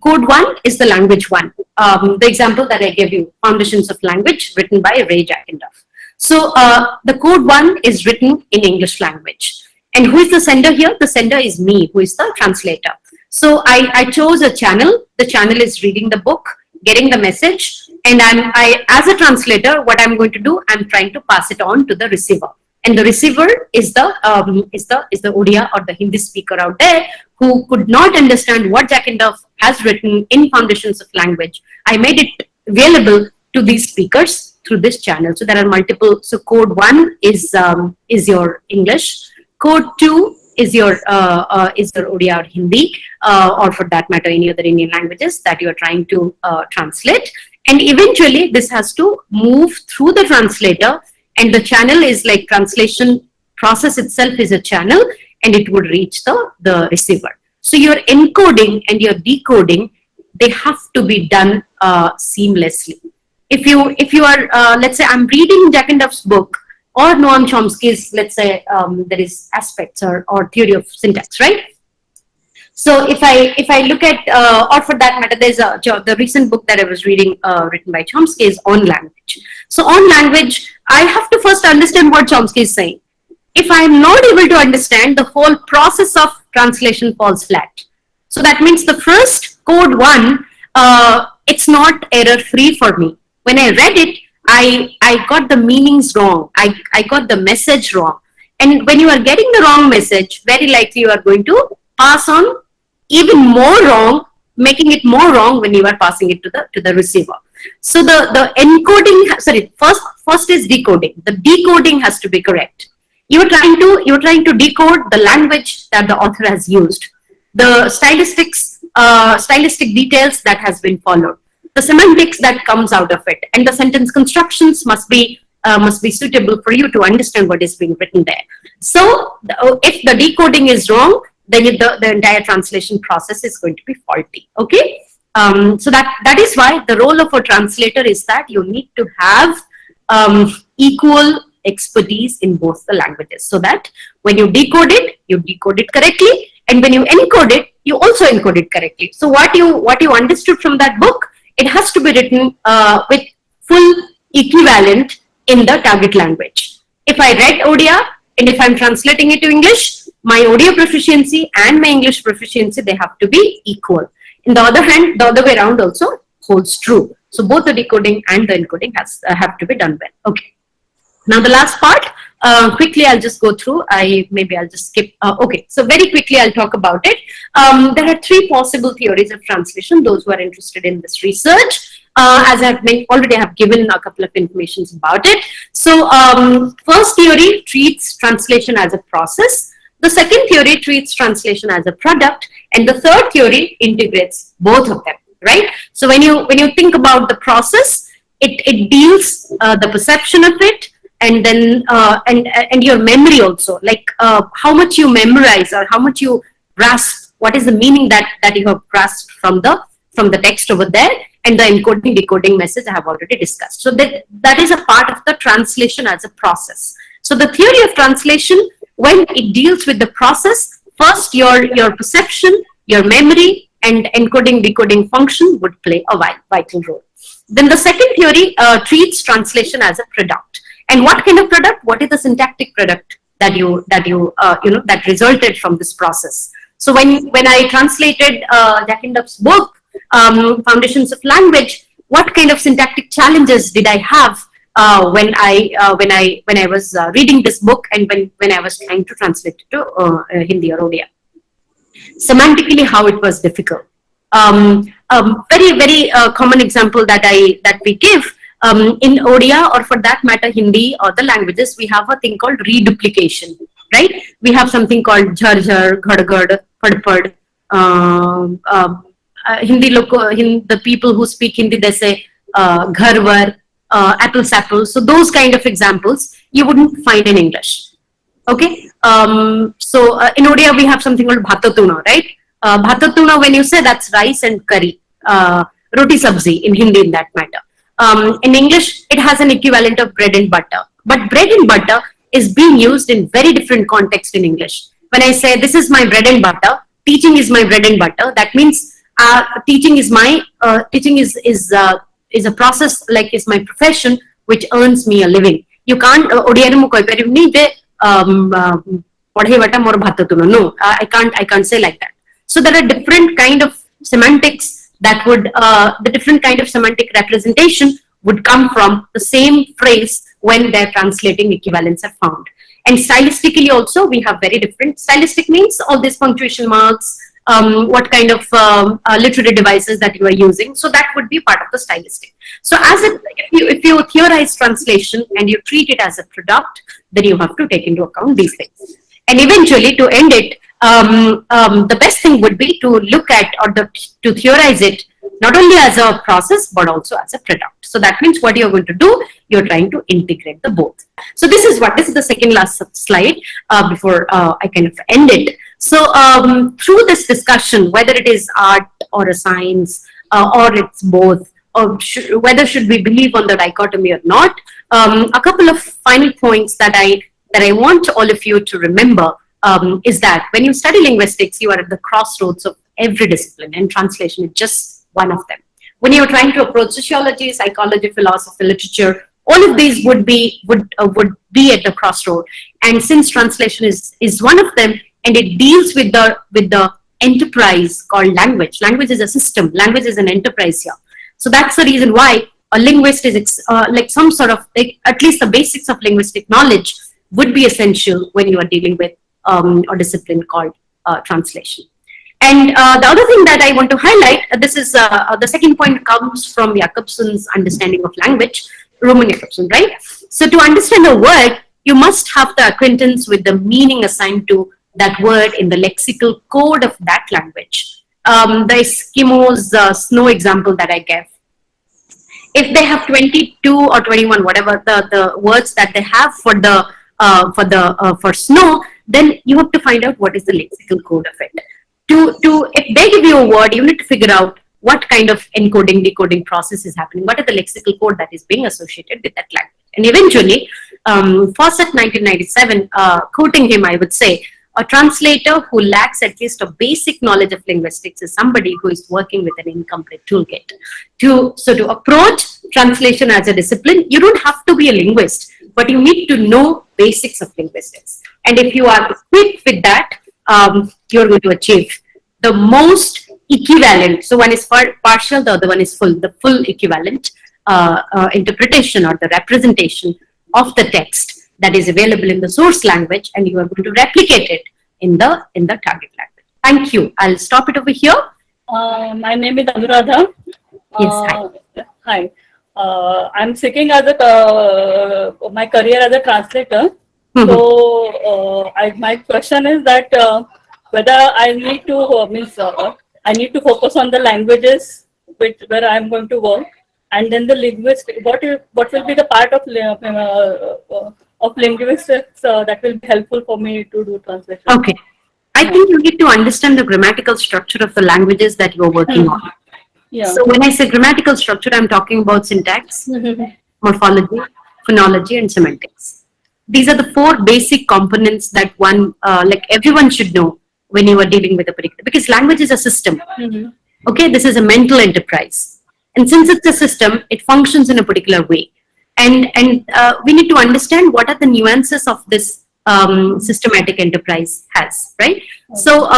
B: Code 1 is the language 1. The example that I gave you, Foundations of Language, written by Ray Jack and Duff. So the code 1 is written in English language. And who is the sender here? The sender is me, who is the translator. So I chose a channel. The channel is reading the book, getting the message, and I as a translator, what I'm going to do, I'm trying to pass it on to the receiver. And the receiver is the Odia or the Hindi speaker out there who could not understand what Jack and Duff has written in Foundations of Language. I made it available to these speakers through this channel. So there are multiple. So code 1 is your English. Code 2 is your Odia or Hindi, or for that matter, any other Indian languages that you are trying to translate. And eventually, this has to move through the translator. And the channel is like translation process itself is a channel, and it would reach the receiver. So your encoding and your decoding, they have to be done seamlessly. If you are, let's say I'm reading Jack and Duff's book, or Noam Chomsky's, let's say there is aspects or theory of syntax, right? So if I look at, or for that matter, there's the recent book that I was reading written by Chomsky is On Language. So on language, I have to first understand what Chomsky is saying. If I am not able to understand, the whole process of translation falls flat. So that means the first code 1, it's not error-free for me. When I read it, I got the meanings wrong. I got the message wrong. And when you are getting the wrong message, very likely you are going to pass on even more wrong, making it more wrong when you are passing it to the receiver. So the encoding, sorry, first is decoding. The decoding has to be correct. You're trying to decode the language that the author has used, the stylistic details that has been followed, the semantics that comes out of it, and the sentence constructions must be suitable for you to understand what is being written there. So if the decoding is wrong, then the entire translation process is going to be faulty. Okay. So that is why the role of a translator is that you need to have equal expertise in both the languages, so that when you decode it correctly, and when you encode it, you also encode it correctly. So what you understood from that book, it has to be written with full equivalent in the target language. If I read Odia and if I'm translating it to English, my Odia proficiency and my English proficiency, they have to be equal. On the other hand, the other way around also holds true. So both the decoding and the encoding have to be done well. Okay. Now the last part, quickly I'll just go through. I'll just skip. Okay, so very quickly I'll talk about it. There are 3 possible theories of translation. Those who are interested in this research, as I've already have given a couple of informations about it. So first theory treats translation as a process. The second theory treats translation as a product, and the third theory integrates both of them. Right. So when you think about the process, it deals the perception of it, and then and your memory also, like how much you memorize or how much you grasp, what is the meaning that you have grasped from the text over there, and the encoding decoding message I have already discussed. So that is a part of the translation as a process. So the theory of translation, when it deals with the process, first your perception, your memory, and encoding decoding function would play a vital role. Then the second theory treats translation as a product. And what kind of product? What is the syntactic product that that resulted from this process? So when I translated Jack Indup's book, Foundations of Language, what kind of syntactic challenges did I have when I was reading this book, and when I was trying to translate it to Hindi or Odia? Semantically, how it was difficult. Very common example that we give in Odia, or for that matter Hindi or the languages, we have a thing called reduplication, right? We have something called jhar jhar, ghad ghad, pad pad. Hindi the people who speak Hindi, they say ghar var, apples apples. So those kind of examples you wouldn't find in English. Okay, so in Odia we have something called bhatatuna, right? Bhatatuna, when you say, that's rice and curry, roti sabzi in Hindi in that matter. In English, it has an equivalent of bread and butter. But bread and butter is being used in very different context in English. When I say this is my bread and butter, teaching is my bread and butter, that means teaching is my teaching is a process, like is my profession, which earns me a living. You can't Odia mu koi parivni de padhe vata mor bhatatuna. No, I can't say like that. So there are different kind of semantics that would, the different kind of semantic representation would come from the same phrase when they're translating equivalents are found. And stylistically also, we have very different. Stylistic means all these punctuation marks, what kind of literary devices that you are using. So that would be part of the stylistic. So if you theorize translation and you treat it as a product, then you have to take into account these things. And eventually, to end it, the best thing would be to look at, or to theorize it not only as a process but also as a product. So that means what you're going to do, you're trying to integrate the both. So this is the second last slide before I kind of end it. So through this discussion, whether it is art or a science or it's both, or whether should we believe on the dichotomy or not, a couple of final points that I want all of you to remember is that when you study linguistics, you are at the crossroads of every discipline, and translation is just one of them. When you're trying to approach sociology, psychology, philosophy, literature, all of these would be at the crossroad. And since translation is one of them, and it deals with the enterprise called language. Language is a system. Language is an enterprise here. So that's the reason why a linguist is like some sort of, like, at least the basics of linguistic knowledge would be essential when you are dealing with a discipline called translation. And the other thing that I want to highlight, this is the second point comes from Jakobson's understanding of language, Roman Jakobson, right? So to understand a word, you must have the acquaintance with the meaning assigned to that word in the lexical code of that language. The Eskimos snow example that I gave. If they have 22 or 21, whatever the words that they have for snow, then you have to find out what is the lexical code of it. If they give you a word, you need to figure out what kind of encoding, decoding process is happening. What is the lexical code that is being associated with that language? And eventually, Fawcett 1997, quoting him, I would say, a translator who lacks at least a basic knowledge of linguistics is somebody who is working with an incomplete toolkit. So to approach translation as a discipline, you don't have to be a linguist, but you need to know basics of linguistics. And if you are equipped with that, you're going to achieve the most equivalent. So one is partial, the other one is full. The full equivalent interpretation or the representation of the text that is available in the source language, and you are going to replicate it in the target language. Thank you. I'll stop it over here.
E: My name is Anuradha.
B: Yes,
E: Hi. I'm seeking as my career as a translator. So my question is that whether I need to I need to focus on the languages where I'm going to work, and then the linguist. What will be the part of linguistics that will be helpful for me to do translation?
B: Okay. I think you need to understand the grammatical structure of the languages that you are working on.
E: Yeah.
B: So when I say grammatical structure, I'm talking about syntax, morphology, phonology, and semantics. These are the four basic components that like everyone should know when you are dealing with a particular, because language is a system. Okay, this is a mental enterprise. And since it's a system, it functions in a particular way. And we need to understand what are the nuances of this systematic enterprise has, right? So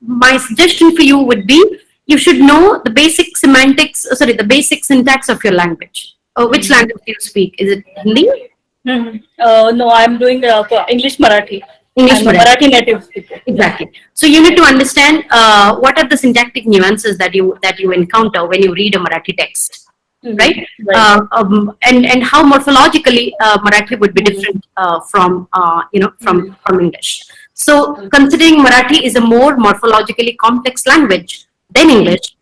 B: my suggestion for you would be, you should know the basic semantics, the basic syntax of your language. Which language do you speak? Is it Hindi?
E: No, I'm doing English Marathi.
B: English
E: I'm a Marathi native speaker.
B: Exactly. So you need to understand what are the syntactic nuances that you encounter when you read a Marathi text. Right? And how morphologically Marathi would be different from English. So considering Marathi is a more morphologically complex language than English,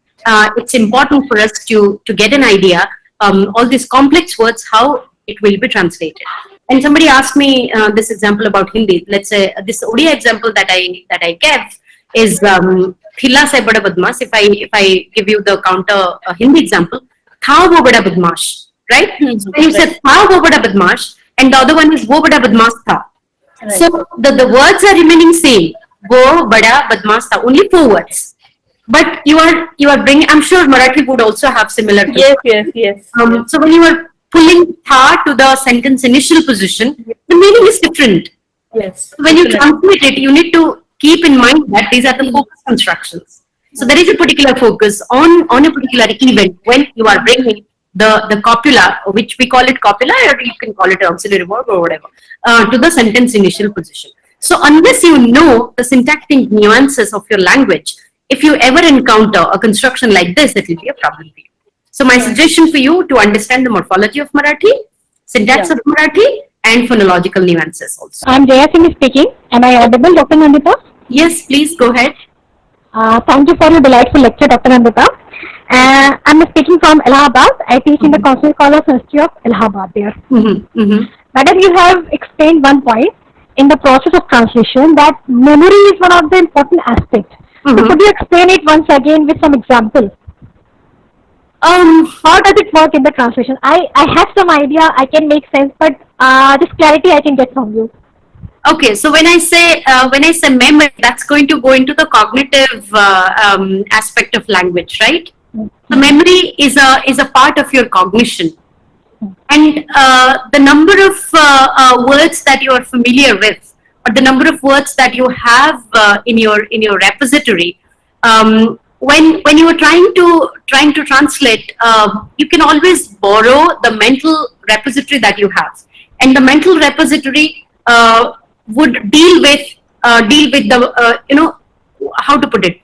B: it's important for us to get an idea all these complex words, how it will be translated. And somebody asked me this example about Hindi. Let's say this Odia example that I gave is Khilla se bada badmash. If I give you the counter Hindi example, tha wo bada badmash, right? So when you said tha wo bada badmash, and the other one is wo bada badmash tha. Right. So the words are remaining same. Wo bada badmash tha. Only 4 words. But you are bringing. I'm sure Marathi would also have similar.
E: Yes.
B: So when you are pulling tha to the sentence initial position, the meaning is different.
E: Yes.
B: So when you translate it, you need to keep in mind that these are the focus constructions. So there is a particular focus on a particular event when you are bringing the copula, which we call it copula, or you can call it auxiliary verb or whatever, to the sentence initial position. So unless you know the syntactic nuances of your language, if you ever encounter a construction like this, it will be a problem for you. So my suggestion for you to understand the morphology of Marathi, syntax of Marathi, and phonological nuances also.
D: I'm Jaya Singh speaking. Am I audible, Dr. Anindita?
B: Yes, please go ahead.
D: Thank you for your delightful lecture, Dr. Anindita. I'm speaking from Allahabad. I teach in the Consular College Institute of Allahabad there. Madam, you have explained one point in the process of translation that memory is one of the important aspects. So could you explain it once again with some examples? How does it work in the translation? I have some idea, I can make sense, but this clarity I can get from you.
B: Okay, so when I say memory, that's going to go into the cognitive aspect of language, right? So memory is a part of your cognition, and the number of words that you are familiar with, or the number of words that you have in your repository. When you are trying to translate, you can always borrow the mental repository that you have, and the mental repository would deal with the how to put it.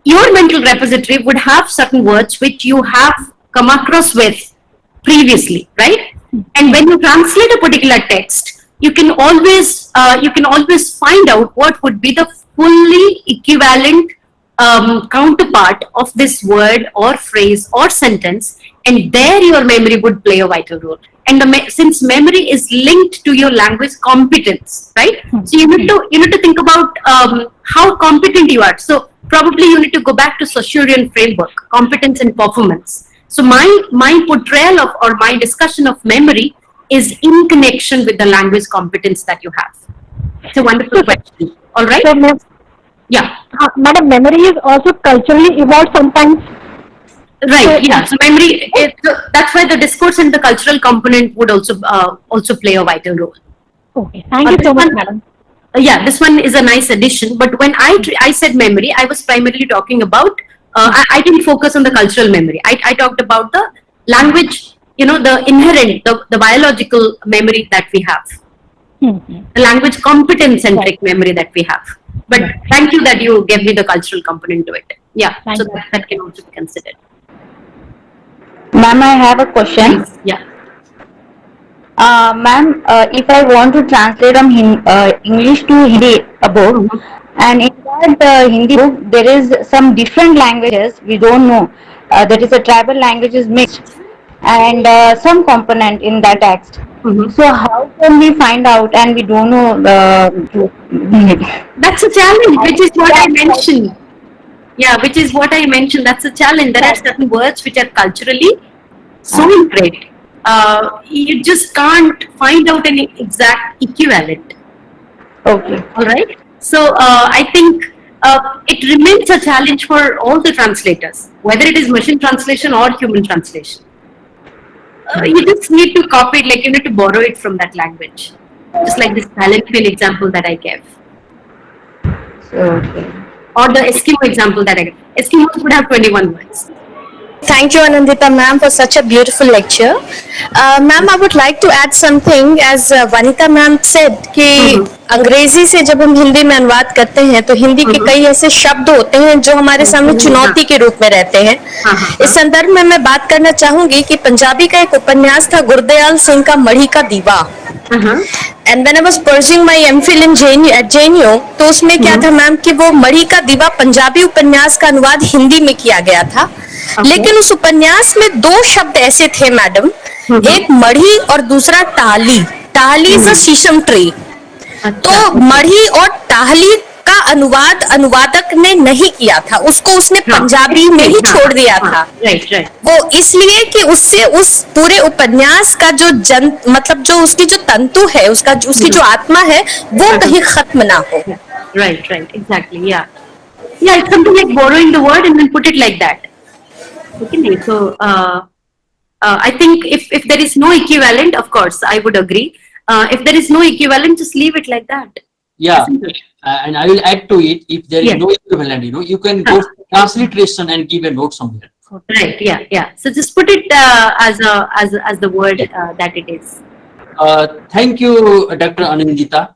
B: Your mental repository would have certain words which you have come across with previously, right? And when you translate a particular text, you can always find out what would be the fully equivalent counterpart of this word or phrase or sentence, and there your memory would play a vital role. And since memory is linked to your language competence, right? So you need to think about how competent you are. So probably you need to go back to Saussurean framework, competence and performance. So my portrayal of, or my discussion of memory is in connection with the language competence that you have. It's a wonderful question. All right.
D: So,
B: yeah.
D: Madam, memory is also culturally evolved sometimes.
B: Right. Yeah. So memory. That's why the discourse and the cultural component would also play a vital role.
D: Okay. Thank you so much, madam.
B: Yeah, this one is a nice addition. But when I said memory, I was primarily talking about. I didn't focus on the cultural memory. I talked about the language. The inherent, the biological memory that we have. The language competence-centric memory that we have. But thank you that you gave me the cultural component to it. Yeah, so that can also be considered.
F: Ma'am, I have a question.
B: Yeah.
F: Ma'am, if I want to translate from English to Hindi a book, and in that Hindi book there is some different languages we don't know. that is a tribal language is mixed and some component in that text. So how can we find out and we don't know
B: That's a challenge, which is what I mentioned. Yeah, which is what I mentioned. That's a challenge. There are certain words which are culturally so ingrained. You just can't find out any exact equivalent.
F: Okay.
B: All right. So I think it remains a challenge for all the translators, whether it is machine translation or human translation. You just need to copy it, like you need to borrow it from that language. Just like this Palanquin example that I gave.
F: Okay.
B: Or the Eskimo example that I gave. Eskimos would have 21 words.
G: Thank you, Anindita ma'am, for such a beautiful lecture. Ma'am, I would like to add something. As Vanita ma'am said कि अंग्रेजी से जब हम हिंदी में अनुवाद करते हैं तो हिंदी के कई ऐसे शब्द होते हैं जो हमारे सामने चुनौती के रूप में रहते हैं. इस संदर्भ में मैं बात करना चाहूंगी कि पंजाबी का एक उपन्यास था गुरदयाल सिंह का मढ़ी का दीवा. And when I was pursuing my MPhil in JNU तो उसमें क्या था मैम कि वो मढ़ी का दीवा पंजाबी उपन्यास का अनुवाद हिंदी में किया गया था. लेकिन उस उपन्यास में दो शब्द ऐसे थे मैडम, एक मढ़ी और दूसरा टाहली. टाहली इज अ शीशम ट्री. तो मढ़ी और टाहली का अनुवाद अनुवादक ने नहीं किया था, उसको उसने पंजाबी में ही छोड़ दिया था. वो इसलिए कि उससे उस पूरे उपन्यास का जो मतलब जो उसकी जो तंतु है, उसकी जो आत्मा है वो कहीं खत्म ना हो.
B: Right, exactly, yeah. Yeah, it's something like borrowing the word and then put it like that. Okay, so I think if there is no equivalent, of course, I would agree. If there is no equivalent, just leave it like that.
C: Yeah, and I will add to it. If there is no equivalent, you can go for transliteration and give a note somewhere.
B: Right. Yeah. So just put it as the word that it is.
C: Thank you, Dr. Anindita.